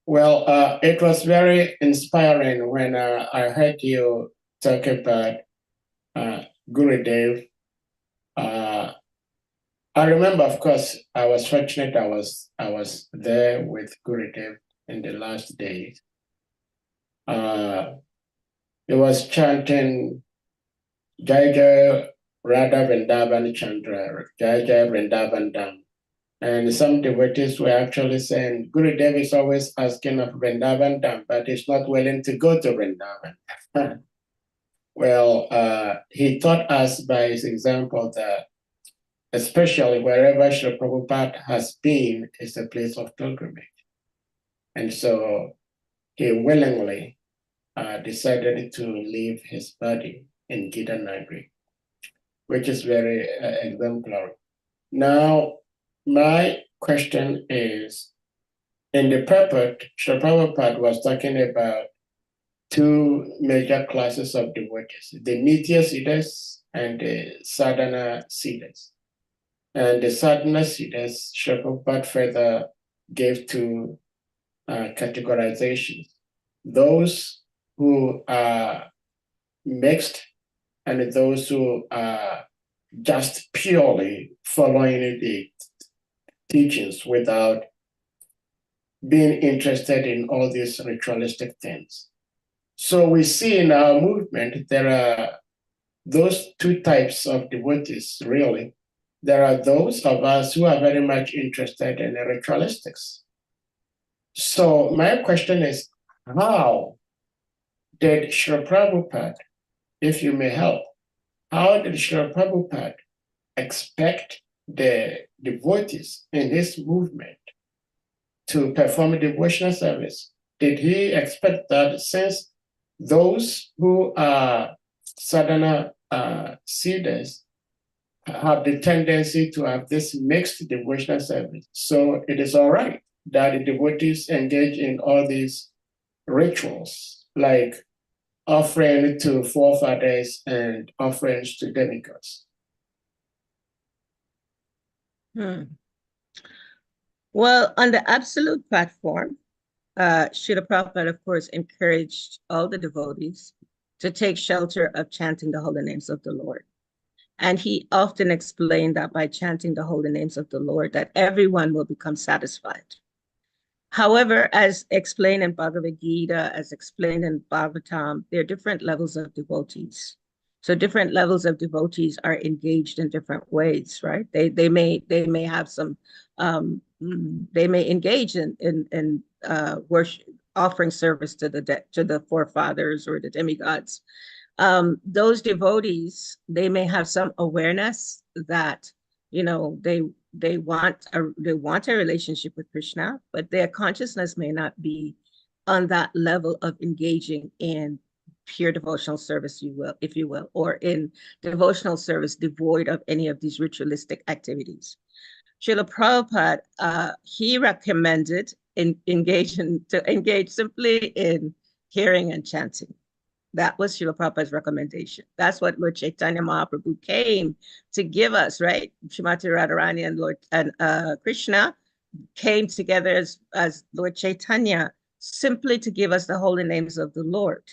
Well, it was very inspiring when I heard you talk about Gurudev. I remember, of course, I was fortunate. I was there with Gurudev in the last days. He was chanting Jai Jai Radha Vrindavan Chandra, Jai Jai Vrindavan Dham. And some devotees were actually saying, Gurudev is always asking of Vrindavan Dham, but he's not willing to go to Vrindavan. Well, he taught us by his example that especially wherever Srila Prabhupada has been is a place of pilgrimage. And so he willingly decided to leave his body in Gitanagari, which is very exemplary. Now, my question is, in the purport, Srila Prabhupada was talking about two major classes of devotees, the Nitya Siddhas and the Sadhana Siddhas. And the Sadhana Siddhas, Srila Prabhupada further gave two categorizations. Those who are mixed and those who are just purely following the teachings without being interested in all these ritualistic things. So we see in our movement, there are those two types of devotees, really. There are those of us who are very much interested in the ritualistics. So my question is, how did Srila Prabhupada, if you may help, how did Srila Prabhupada expect the devotees in his movement to perform a devotional service? Did he expect that since those who are sadhana siddhas have the tendency to have this mixed devotional service, so it is all right that the devotees engage in all these rituals, like offering to forefathers and offerings to demigods? Well, on the absolute platform, Srila Prabhupada, of course, encouraged all the devotees to take shelter of chanting the holy names of the Lord. And he often explained that by chanting the holy names of the Lord, that everyone will become satisfied. However, as explained in Bhagavad Gita, as explained in Bhagavatam, there are different levels of devotees. So different levels of devotees are engaged in different ways, right? They may have some they may engage in worship, offering service to the forefathers or the demigods. Those devotees, they may have some awareness that, you know, they want a relationship with Krishna, but their consciousness may not be on that level of engaging in pure devotional service, if you will, or in devotional service devoid of any of these ritualistic activities. Srila Prabhupada, he recommended to engage simply in hearing and chanting. That was Srila Prabhupada's recommendation. That's what Lord Chaitanya Mahaprabhu came to give us, right? Srimati Radharani and Lord and Krishna came together as Lord Chaitanya simply to give us the holy names of the Lord.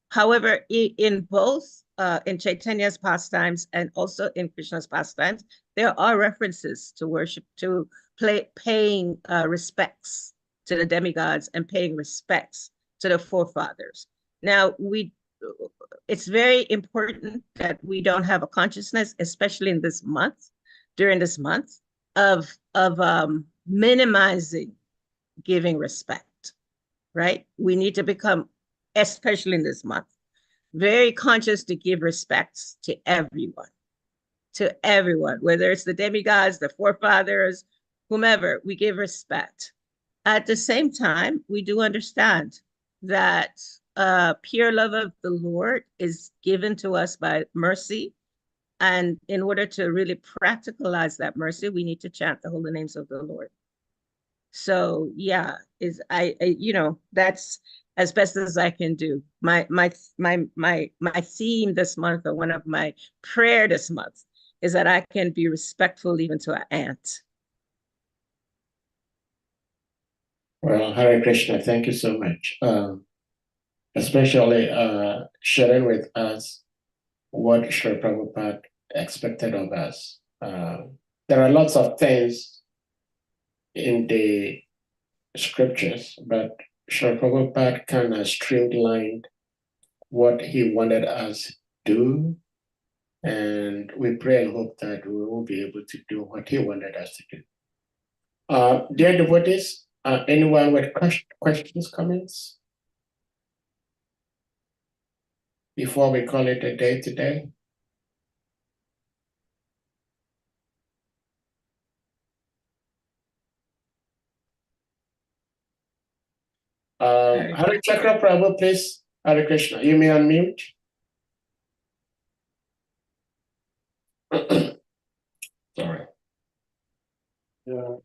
However, in both in Chaitanya's pastimes and also in Krishna's pastimes, there are references to worship, to paying respects to the demigods and paying respects to the forefathers. Now, it's very important that we don't have a consciousness, especially in this month, during this month, of minimizing giving respect, right? We need to become, especially in this month, very conscious to give respects to everyone, whether it's the demigods, the forefathers, whomever, we give respect. At the same time, we do understand that pure love of the Lord is given to us by mercy. And in order to really practicalize that mercy, we need to chant the holy names of the Lord. So yeah, you know, that's as best as I can do. My theme this month, or one of my prayer this month, is that I can be respectful even to an ant. Well, Hare Krishna, thank you so much. Especially sharing with us what Srila Prabhupada expected of us. There are lots of things in the scriptures, but Srila Prabhupada kind of streamlined what he wanted us to do, and we pray and hope that we will be able to do what he wanted us to do. Dear devotees, anyone with questions, comments? Before we call it a day today? Hare Chakra Prabhu, please. Hare Krishna. You may unmute. Sorry. Yeah.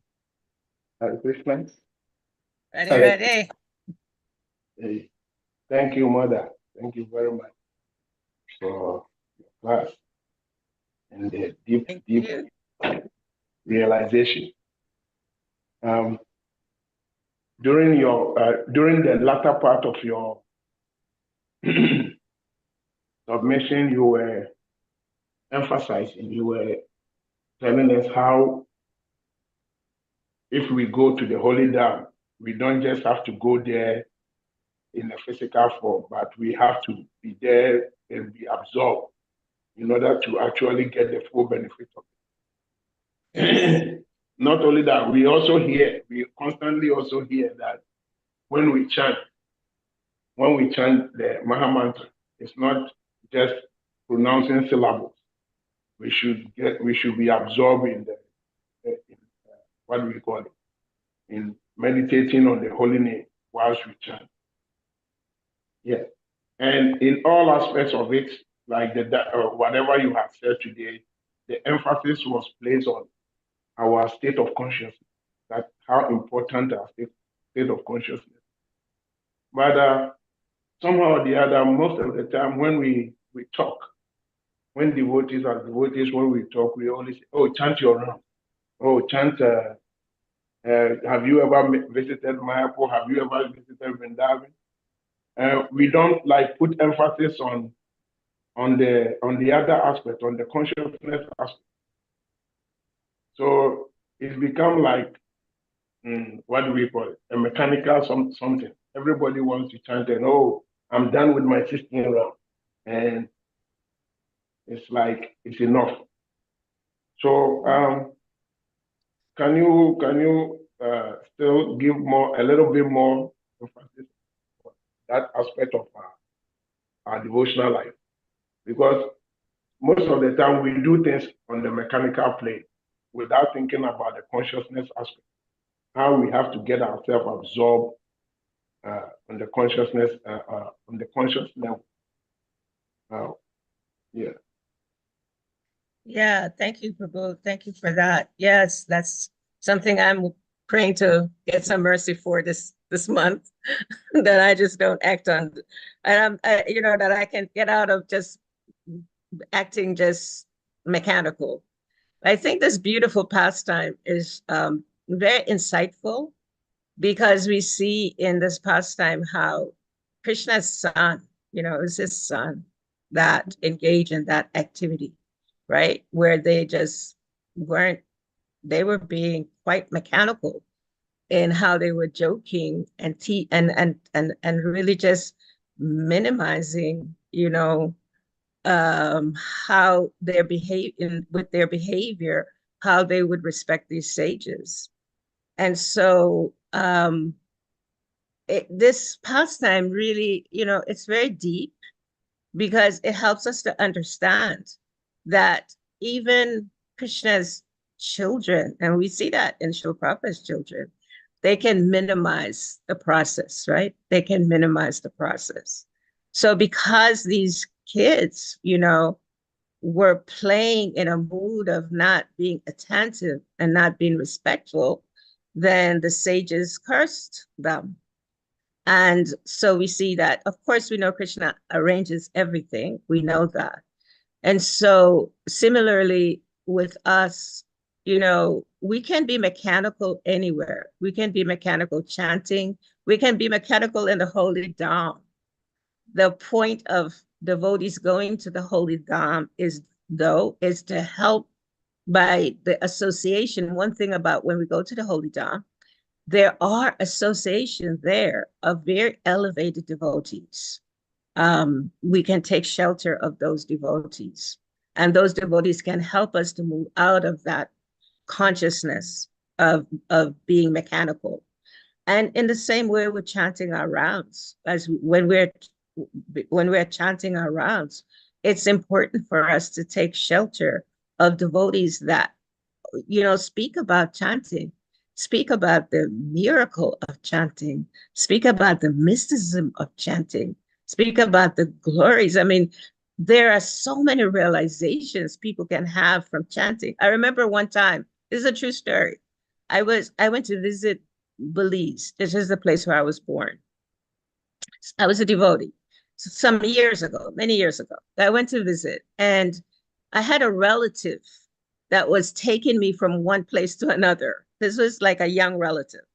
Hare Krishna. Ready. Hey, thank you, Mother. Thank you very much for your class and the deep realization. During the latter part of your submission, you were emphasizing, you were telling us how if we go to the holy dam, we don't just have to go there in a physical form, but we have to be there and be absorbed in order to actually get the full benefit of it. Not only that, we constantly also hear that when we chant the Maha Mantra, it's not just pronouncing syllables. We should be absorbed in what we call it, in meditating on the holy name whilst we chant. Yeah. And in all aspects of it, like whatever you have said today, the emphasis was placed on our state of consciousness, that how important our state of consciousness. But somehow or the other, most of the time when we talk, when devotees are devotees, when we talk, we only say, oh, chant your round. Oh, chant Have you ever visited Mayapur? Have you ever visited Vrindavan? We don't like put emphasis on the other aspect, on the consciousness aspect. So it's become like what do we call it? A mechanical something. Everybody wants to chant and oh, I'm done with my 16 round, and it's like it's enough. So can you still give a little bit more emphasis on that aspect of our devotional life? Because most of the time we do things on the mechanical plane without thinking about the consciousness aspect, how we have to get ourselves absorbed on the conscious level. Yeah. Yeah, thank you, Prabhu. Thank you for that. Yes, that's something I'm praying to get some mercy for this month, that I just don't act on, and that I can get out of just acting just mechanical. I think this beautiful pastime is very insightful, because we see in this pastime how Krishna's son, it was his son that engaged in that activity, right? Where they just they were being quite mechanical in how they were joking and really just minimizing, how with their behavior, how they would respect these sages. And so this pastime really, it's very deep, because it helps us to understand that even Krishna's children, and we see that in Srila Prabhupada's children, they can minimize the process, right? They can minimize the process. So because these kids, were playing in a mood of not being attentive and not being respectful, then the sages cursed them. And so we see that, of course, we know Krishna arranges everything. We know that. And so similarly with us, we can be mechanical anywhere. We can be mechanical chanting. We can be mechanical in the holy dham. The point of devotees going to the holy dham is to help by the association. One thing about when we go to the holy dham, there are associations there of very elevated devotees. We can take shelter of those devotees, and those devotees can help us to move out of that consciousness of being mechanical. And in the same way, we're chanting our rounds. As when we're chanting our rounds, it's important for us to take shelter of devotees that, speak about chanting, speak about the miracle of chanting, speak about the mysticism of chanting, speak about the glories. I mean, there are so many realizations people can have from chanting. I remember one time, this is a true story. I went to visit Belize. This is the place where I was born. I was a devotee some years ago, many years ago. I went to visit, and I had a relative that was taking me from one place to another. This was like a young relative.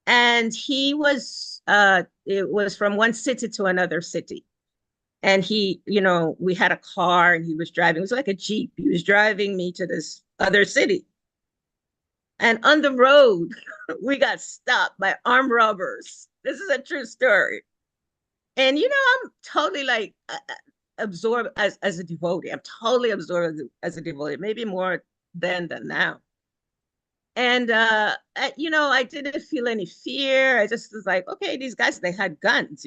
And he was, it was from one city to another city. And he, we had a car and he was driving, it was like a Jeep. He was driving me to this other city. And on the road, we got stopped by armed robbers. This is a true story. And, I'm totally like absorbed as a devotee. I'm totally absorbed as a devotee, maybe more then than now. And, I didn't feel any fear. I just was like, okay, these guys, they had guns,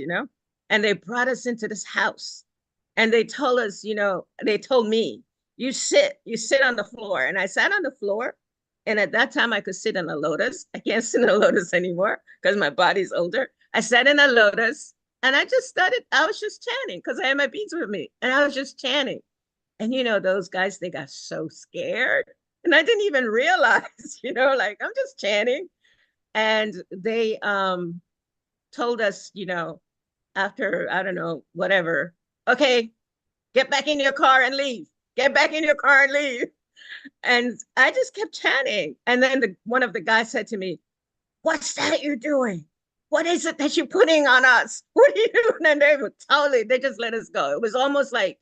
and they brought us into this house. And they told us, they told me, you sit on the floor. And I sat on the floor. And at that time, I could sit in a lotus. I can't sit in a lotus anymore because my body's older. I sat in a lotus, and I was just chanting because I had my beads with me. And I was just chanting. And, those guys, they got so scared. And I didn't even realize, like I'm just chanting. And they told us, after, I don't know, whatever, okay, get back in your car and leave. Get back in your car and leave. And I just kept chanting. And then one of the guys said to me, "What's that you're doing? What is it that you're putting on us? What are you doing?" And they just let us go. It was almost like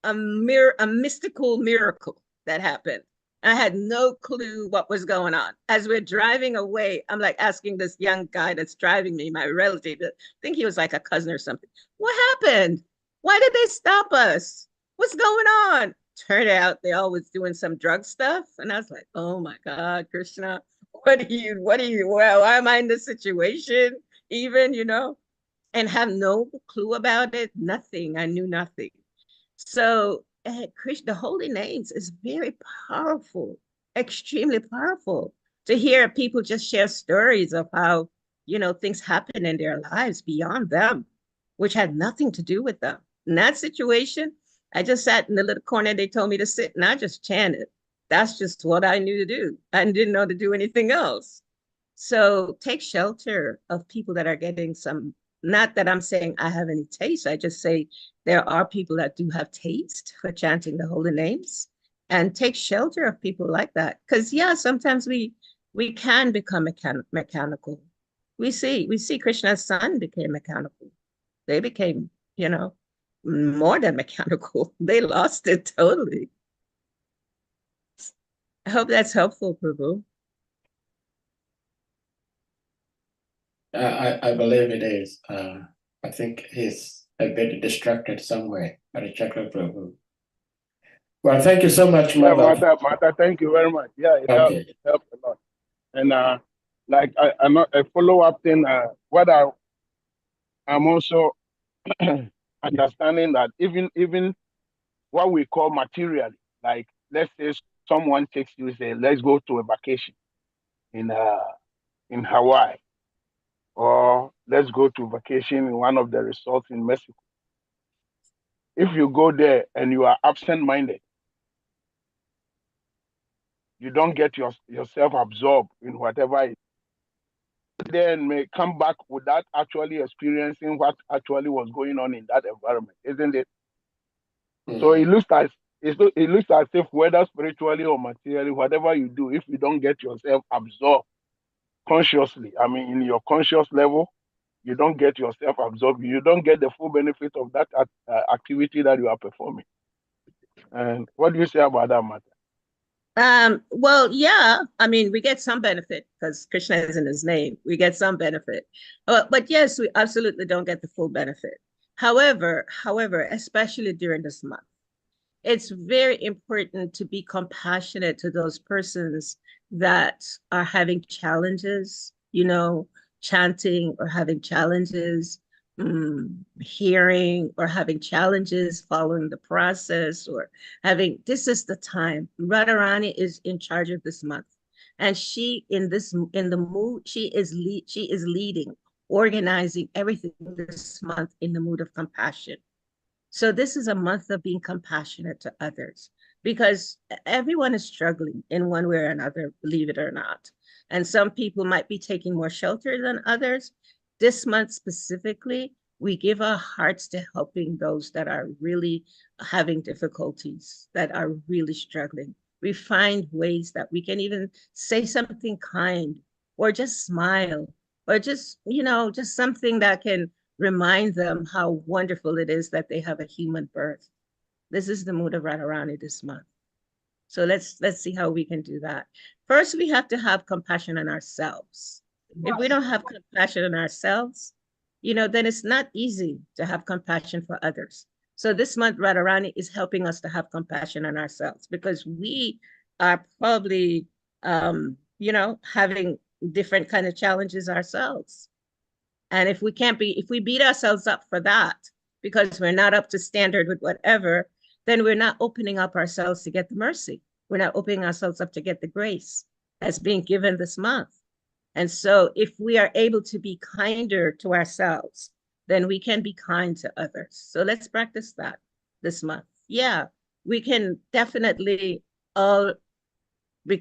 a mystical miracle that happened. I had no clue what was going on. As we're driving away, I'm like asking this young guy that's driving me, my relative, I think he was like a cousin or something. "What happened? Why did they stop us? What's going on?" Turned out they all was doing some drug stuff. And I was like, "Oh my God, Krishna, well, why am I in this situation? Even, and have no clue about it, nothing. I knew nothing. So Krishna, the holy names is very powerful, extremely powerful. To hear people just share stories of how, things happen in their lives beyond them, which had nothing to do with them. In that situation, I just sat in the little corner they told me to sit, and I just chanted. That's just what I knew to do. I didn't know to do anything else. So take shelter of people that are getting some, not that I'm saying I have any taste, I just say there are people that do have taste for chanting the holy names, and take shelter of people like that. Because yeah, sometimes we can become mechanical. We see Krishna's son became mechanical. They became, more than mechanical. They lost it totally. I hope that's helpful, Prabhu. I believe it is. I think he's a bit distracted somewhere at the Chakra Prabhu. Well, thank you so much, Yeah, Mother. Mata, thank you very much. Yeah, it Okay. helped a lot. And like I'm not a follow-up thing, what I'm also understanding that even what we call material, like let's say someone takes you, say, let's go to a vacation in Hawaii, or let's go to vacation in one of the resorts in Mexico. If you go there and you are absent-minded, you don't get yourself absorbed in whatever it then may come back without actually experiencing what actually was going on in that environment, isn't it? So it looks as if whether spiritually or materially, whatever you do, if you don't get yourself absorbed consciously, I mean, in your conscious level, you don't get yourself absorbed. You don't get the full benefit of that activity that you are performing. And what do you say about that matter? Well, yeah, I mean, we get some benefit because Krishna is in his name. We get some benefit. But yes, we absolutely don't get the full benefit. However, especially during this month, it's very important to be compassionate to those persons that are having challenges, chanting or having challenges, hearing or having challenges following the process, or this is the time. Radharani is in charge of this month. And she in the mood, she is leading, organizing everything this month in the mood of compassion. So this is a month of being compassionate to others, because everyone is struggling in one way or another, believe it or not. And some people might be taking more shelter than others. This month specifically, we give our hearts to helping those that are really having difficulties, that are really struggling. We find ways that we can even say something kind, or just smile, or just, just something that can remind them how wonderful it is that they have a human birth. This is the mood of Radharani this month. So let's see how we can do that. First, we have to have compassion on ourselves. If we don't have compassion on ourselves, then it's not easy to have compassion for others. So this month, Radharani is helping us to have compassion on ourselves, because we are probably, having different kind of challenges ourselves. And if we beat ourselves up for that because we're not up to standard with whatever, then we're not opening up ourselves to get the mercy. We're not opening ourselves up to get the grace that's being given this month. And so if we are able to be kinder to ourselves, then we can be kind to others. So let's practice that this month. Yeah, we can definitely all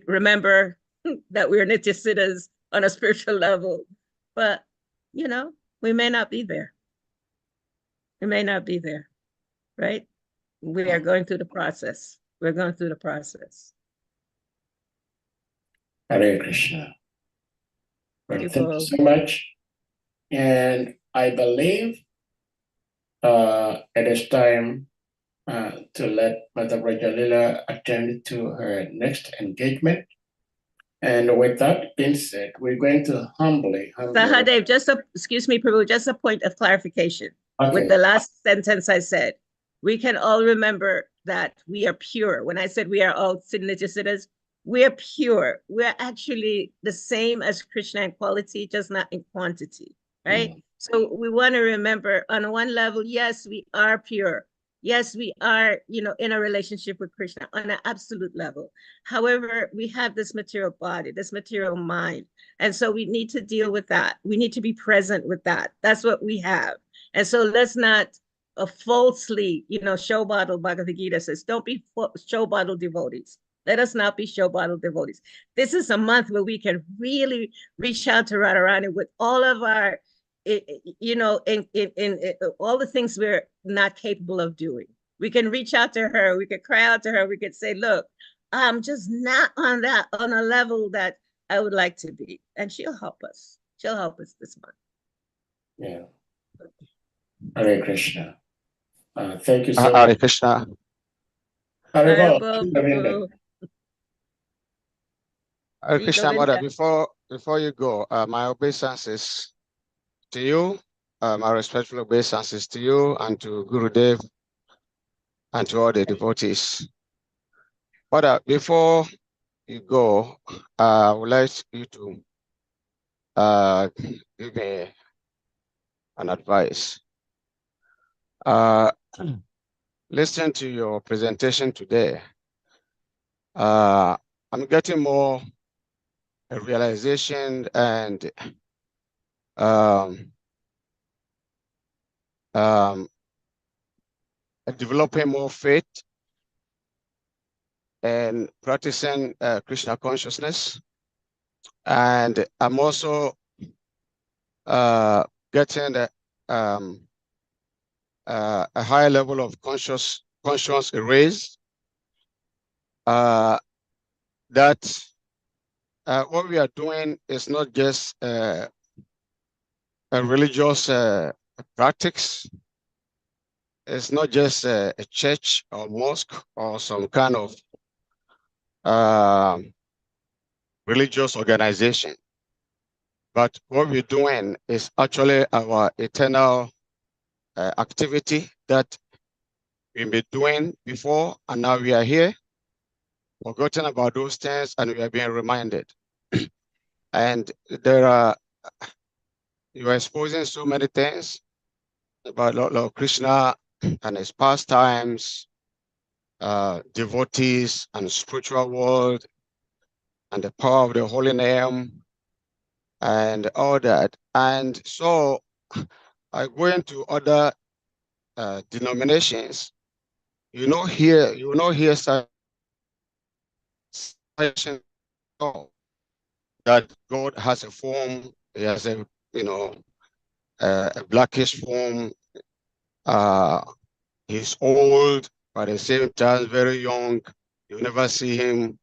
remember that we're Nitya Siddhas on a spiritual level, but we may not be there. We may not be there, right? We are going through the process. We're going through the process. Hare Krishna. Well, thank you Beautiful. so much. And I believe it is time to let Mother Rajalila attend to her next engagement. And with that being said, we're going to humbly. Sahadev, excuse me, Prabhu, just a point of clarification. Okay. With the last sentence I said, we can all remember that we are pure. When I said we are all siddhas, we are pure. We're actually the same as Krishna in quality, just not in quantity, right? So we want to remember on one level, yes, we are pure. Yes, we are, in a relationship with Krishna on an absolute level. However, we have this material body, this material mind. And so we need to deal with that. We need to be present with that. That's what we have. And so let's not falsely, show bottle. Bhagavad Gita says, don't be show bottle devotees. Let us not be show bottle devotees. This is a month where we can really reach out to Radharani with all of our, in all the things we're not capable of doing. We can reach out to her. We could cry out to her. We could say, look, I'm just not on a level that I would like to be. And she'll help us. She'll help us this month. Yeah. Hare Krishna. Thank you so Hare much. Krishna. Hare Hare Hare Krishna, Mother. Govinda. Before you go, my obeisances to you, my respectful obeisances to you and to Gurudev and to all the devotees. Mother, before you go, I would like you to give me an advice. Listening to your presentation today, I'm getting more a realization and developing more faith and practicing Krishna consciousness. And I'm also getting a higher level of conscious raised. That what we are doing is not just a religious practice. It's not just a church or mosque or some kind of religious organization. But what we're doing is actually our eternal activity that we've been doing before, and now we are here, forgotten about those things, and we are being reminded. And you are exposing so many things about Lord Krishna and his pastimes, devotees and spiritual world, and the power of the holy name, and all that. And so I go into other denominations. You will not hear such that God has a form. He has a blackish form. He's old, but at the same time very young. You never see him,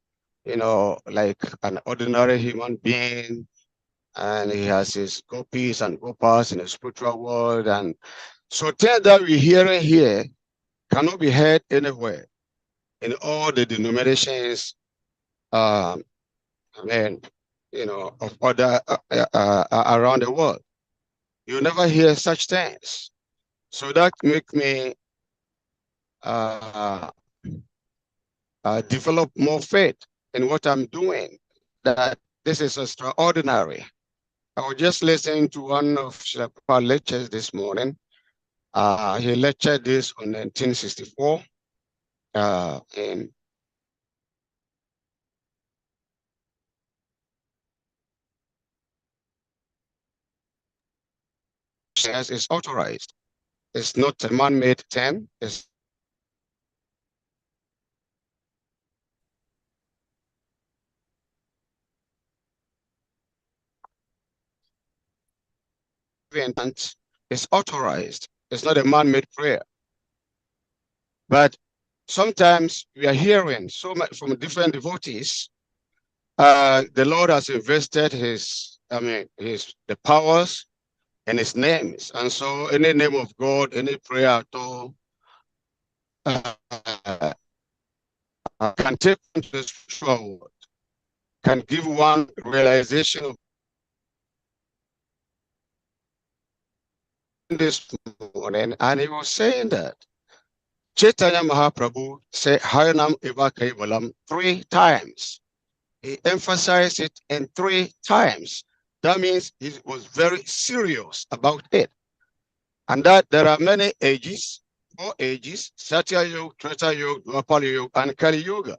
like an ordinary human being. And he has his gopis and gopas in the spiritual world. And so things that we're hearing here cannot be heard anywhere in all the denominations, of other around the world. You never hear such things. So that make me develop more faith in what I'm doing, that this is extraordinary. I was just listening to one of Srila Prabhupada's lectures this morning. He lectured this on 1964 in says it's authorized. It's not a man-made term. It's it's authorized. It's not a man-made prayer. But sometimes we are hearing so much from different devotees The Lord has invested the powers and his names. And so any name of God, any prayer at all, can take into the spiritual world, can give one realization of this morning. And he was saying that Chaitanya Mahaprabhu said Hayanam Eva Kaivalam 3 times. He emphasized it in 3 times. That means he was very serious about it. And that there are many ages, 4 ages, Satya Yuga, Treta Yuga, Dwapara Yuga, and Kali Yuga.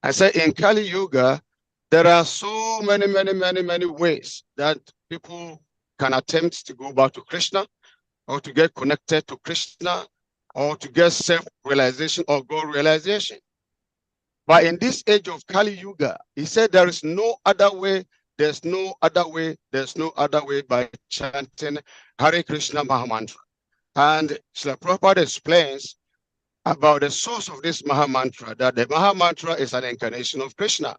I say in Kali Yuga, there are so many ways that people can attempt to go back to Krishna, or to get connected to Krishna, or to get self-realization or God realization. But in this age of Kali Yuga, he said there is no other way, there's no other way, there's no other way by chanting Hare Krishna Mahamantra. And Srila Prabhupada explains about the source of this Mahamantra, that the Mahamantra is an incarnation of Krishna.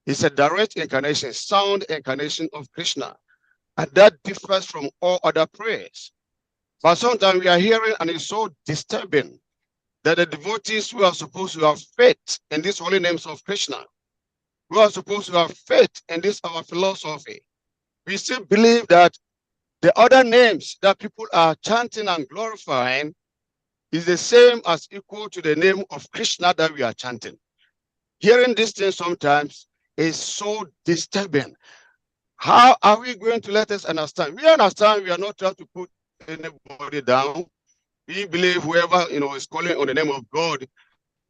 It's a direct incarnation, sound incarnation of Krishna. And that differs from all other prayers. But sometimes we are hearing, and it's so disturbing, that the devotees who are supposed to have faith in these holy names of Krishna, who are supposed to have faith in this our philosophy, we still believe that the other names that people are chanting and glorifying is the same as equal to the name of Krishna that we are chanting. Hearing these things sometimes is so disturbing. How are we going to let us understand? We understand we are not trying to put anybody down. We believe whoever is calling on the name of God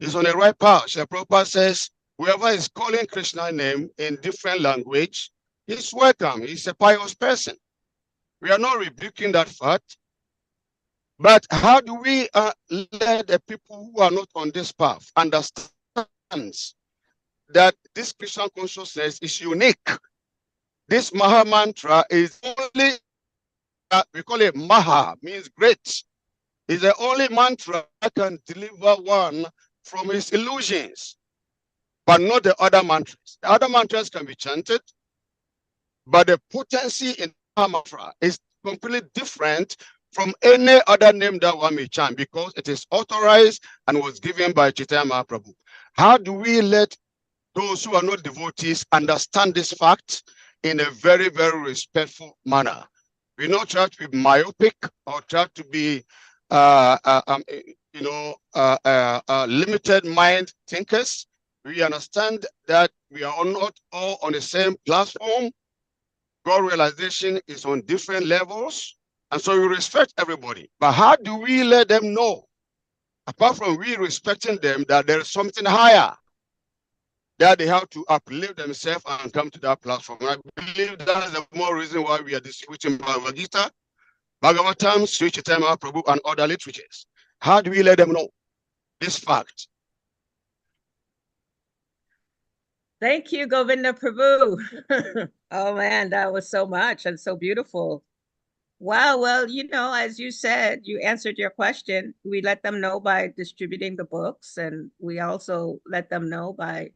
is on the right path. Srila Prabhupada says, whoever is calling Krishna's name in different language, he's welcome. He's a pious person. We are not rebuking that fact. But how do we let the people who are not on this path understand that this Krishna consciousness is unique? This Maha Mantra is only, we call it Maha, means great. Is the only mantra that can deliver one from his illusions, but not the other mantras. The other mantras can be chanted, but the potency in the mantra is completely different from any other name that one may chant, because it is authorized and was given by Chaitanya Mahaprabhu. How do we let those who are not devotees understand this fact in a very respectful manner? We not try to be myopic or try to be limited mind thinkers. We understand that we are not all on the same platform. God realization is on different levels, and so we respect everybody. But how do we let them know, apart from we respecting them, that there is something higher, that they have to uplift themselves and come to that platform? I believe that is the more reason why we are distributing Bhagavad Gita, Bhagavatam, Sri Chaitanya Mahaprabhu, and other literatures. How do we let them know this fact? Thank you, Govinda Prabhu. Oh man, that was so much and so beautiful. Wow, well, as you said, you answered your question. We let them know by distributing the books, and we also let them know by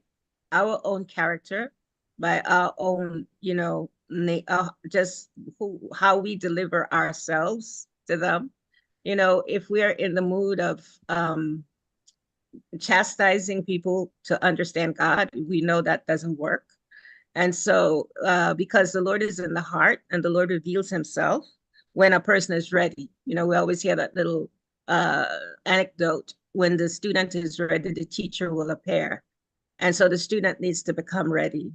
our own character, by our own, just how we deliver ourselves to them. If we are in the mood of chastising people to understand God, we know that doesn't work. And so because the Lord is in the heart and the Lord reveals himself when a person is ready. We always hear that little anecdote: when the student is ready, the teacher will appear. And so the student needs to become ready.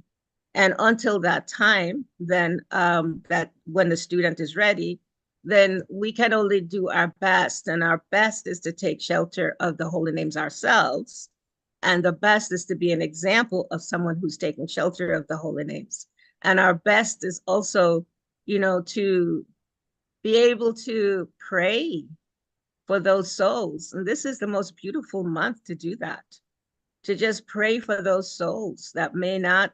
And until that time, then that when the student is ready, then we can only do our best. And our best is to take shelter of the holy names ourselves. And the best is to be an example of someone who's taking shelter of the holy names. And our best is also, to be able to pray for those souls. And this is the most beautiful month to do that, to just pray for those souls that may not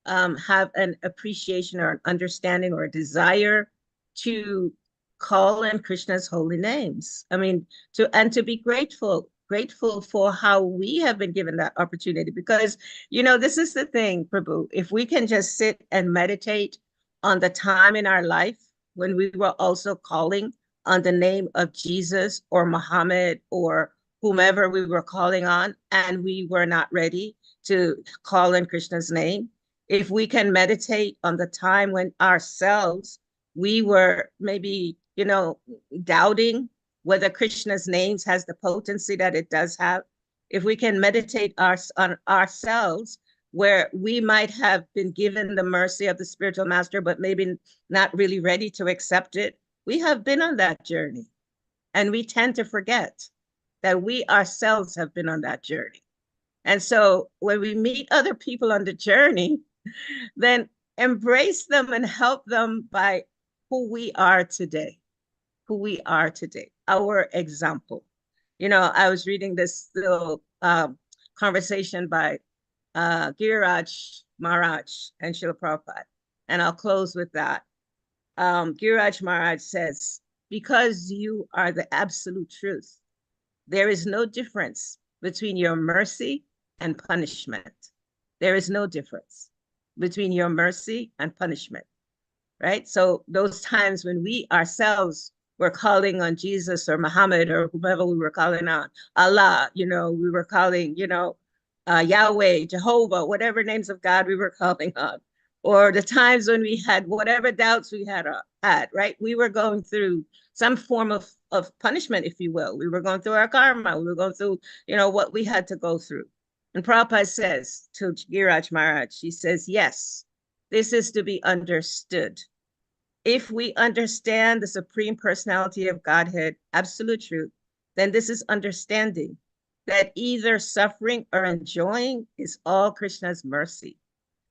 have an appreciation or an understanding or a desire to call in Krishna's holy names. I mean, to be grateful grateful for how we have been given that opportunity, because, you know, this is the thing, Prabhu, if we can just sit and meditate on the time in our life when we were also calling on the name of Jesus or Muhammad or whomever we were calling on, and we were not ready to call in Krishna's name. If we can meditate on the time when ourselves, we were maybe, you know, doubting whether Krishna's names has the potency that it does have. If we can meditate on ourselves, where we might have been given the mercy of the spiritual master, but maybe not really ready to accept it. We have been on that journey, and we tend to forget that we ourselves have been on that journey. And so when we meet other people on the journey, then embrace them and help them by who we are today, our example. You know, I was reading this little conversation by Giriraj Maharaj and Srila Prabhupada, and I'll close with that. Giriraj Maharaj says, because you are the absolute truth, there is no difference between your mercy and punishment. There is no difference between your mercy and punishment, right? So those times when we ourselves were calling on Jesus or Muhammad or whomever we were calling on, Allah, you know, we were calling, you know, Yahweh, Jehovah, whatever names of God we were calling on, or the times when we had whatever doubts we had, right? We were going through some form of punishment, if you will. We were going through our karma. We were going through, you know, what we had to go through. And Prabhupada says to Giriraj Maharaj, he says, yes, this is to be understood. If we understand the Supreme Personality of Godhead, absolute truth, then this is understanding that either suffering or enjoying is all Krishna's mercy.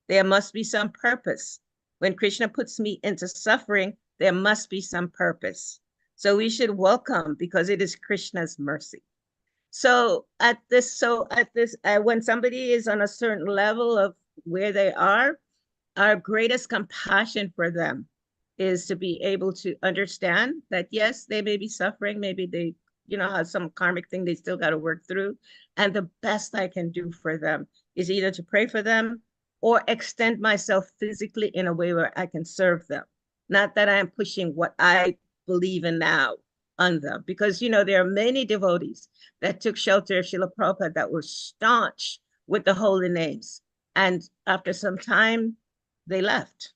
There must be some purpose. When Krishna puts me into suffering, there must be some purpose. So we should welcome, because it is Krishna's mercy. So when somebody is on a certain level of where they are, our greatest compassion for them is to be able to understand that, yes, they may be suffering, maybe they, you know, have some karmic thing they still got to work through. And the best I can do for them is either to pray for them or extend myself physically in a way where I can serve them. Not that I am pushing what I believe in now on them, because, you know, there are many devotees that took shelter of Srila Prabhupada that were staunch with the holy names. And after some time, they left.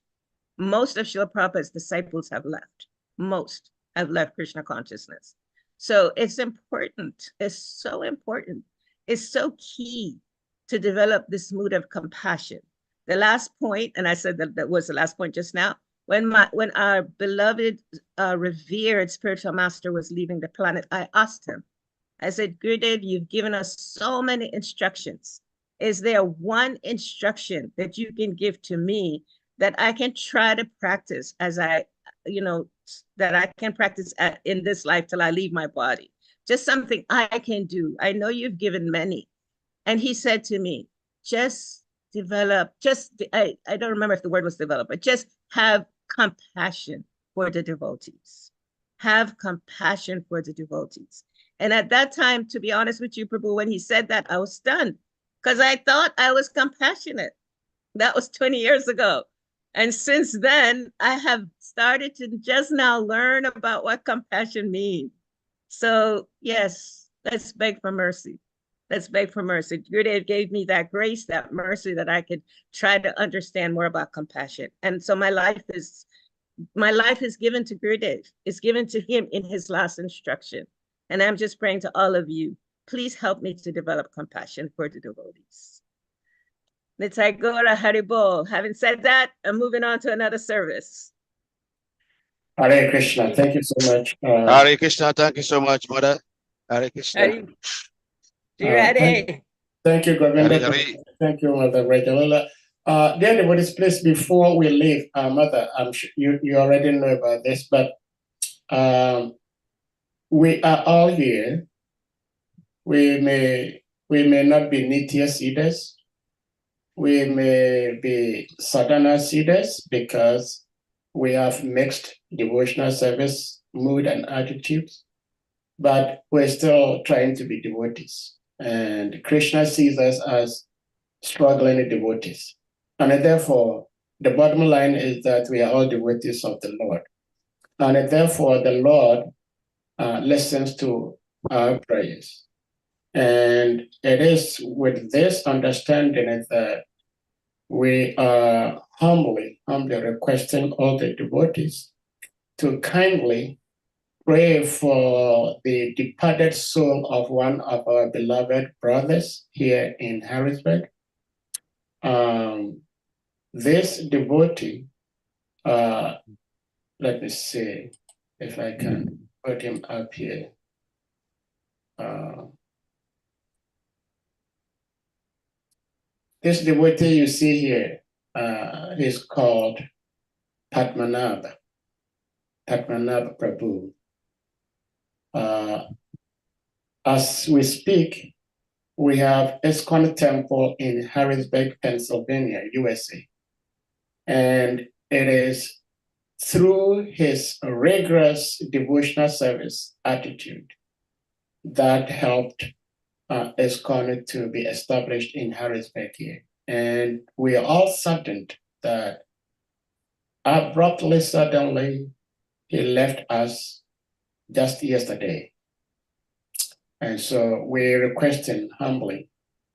Most of Srila Prabhupada's disciples have left. Most have left Krishna consciousness. So it's important. It's so important. It's so key to develop this mood of compassion. The last point, and I said that was the last point just now, when our beloved, revered spiritual master was leaving the planet, I asked him, I said, Gurudev, you've given us so many instructions. Is there one instruction that you can give to me that I can try to practice as I, you know, that I can practice in this life till I leave my body? Just something I can do. I know you've given many. And he said to me, just develop, I don't remember if the word was develop, but just have compassion for the devotees. Have compassion for the devotees. And at that time, to be honest with you, Prabhu, when he said that, I was stunned because I thought I was compassionate. That was 20 years ago. And since then, I have started to just now learn about what compassion means. So yes, let's beg for mercy. Let's beg for mercy. Gurudev gave me that grace, that mercy, that I could try to understand more about compassion. And so my life is given to Gurudev. It's given to him in his last instruction. And I'm just praying to all of you, please help me to develop compassion for the devotees. Nitai Gora Haribol. Having said that, I'm moving on to another service. Hare Krishna. Thank you so much. Hare Krishna. Thank you so much, Mother. Hare Krishna. Thank you, Govinda. Thank you, Mother VRAJALILA. Dear devotees, please, before we leave, Mother, I'm sure you already know about this, but we are all here. We may not be Nitya seeders. We may be sadhana seeders because we have mixed devotional service mood and attitudes. but we're still trying to be devotees. And Krishna sees us as struggling devotees. And therefore, the bottom line is that we are all devotees of the Lord. And therefore, the Lord listens to our prayers. And it is with this understanding that we are humbly requesting all the devotees to kindly pray for the departed soul of one of our beloved brothers here in Harrisburg. This devotee, let me see if I can put him up here. This devotee you see here is called Padmanabha Prabhu. As we speak, we have ISKCON Temple in Harrisburg, Pennsylvania, USA. And it is through his rigorous devotional service attitude that helped ISKCON to be established in Harrisburg here. And we are all saddened that abruptly, suddenly, he left us just yesterday. And so we're requesting humbly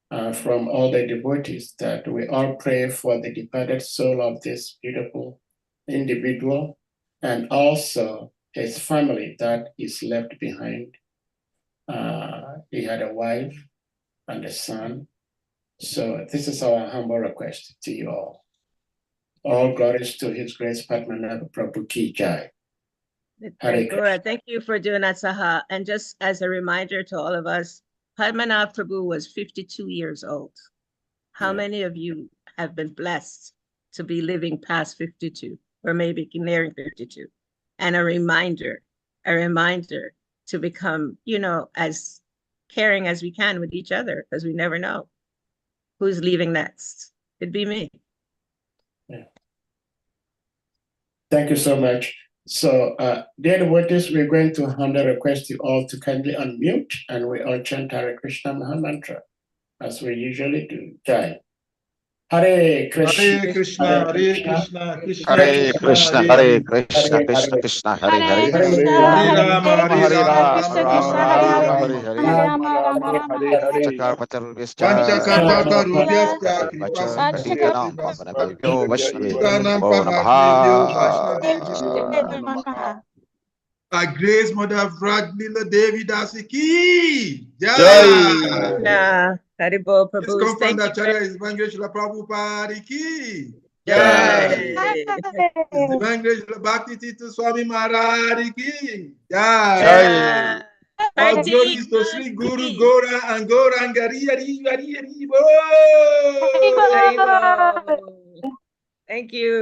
from all the devotees that we all pray for the departed soul of this beautiful individual and also his family that is left behind. He had a wife and a son. So this is our humble request to you all. All glories to His Grace Padmanabha Prabhu Ki Jai. Thank you for doing that, Saha. And just as a reminder to all of us, Padmanabha Prabhu was 52 years old. How many of you have been blessed to be living past 52 or maybe nearing 52? And a reminder to become, as caring as we can with each other, because we never know who's leaving next. It'd be me. Yeah. Thank you so much. So, dear devotees, we're going to humbly request you all to kindly unmute and we all chant Hare Krishna Maha Mantra as we usually do. Jai. Hare Krishna, Hare Krishna, Hare Krishna, Krishna Hare Krishna, Hare Krishna, Hare Krishna Hare. Krishna, Hare Hare. Hare Rama, Hare Hare Rama, Rama, Rama Rama, Hare Hare. Hare Hare. Chakar Patar Vishcha. Panchakataka Rudhyasya Vacha Kripa Katinam Pavanabhyo Vaishnavi. Bhutanam Bo Pahagnevyo Vaishnavi. Namaha. Our Grace Mother VRAJALILA Devi Dasi Ki Jai. Jai. Yeah, Haribo This Prabhu. comes from Thank the you. Acharya is Divine Srila Prabhupada Ki Jai. His Divine Srila Bhakti Tita Swami Maharaj Ki Jai. Yeah. All Party. glories to Sri Guru Gora and Gauranga Hari Hari Hari Bo. Haribo. Thank you.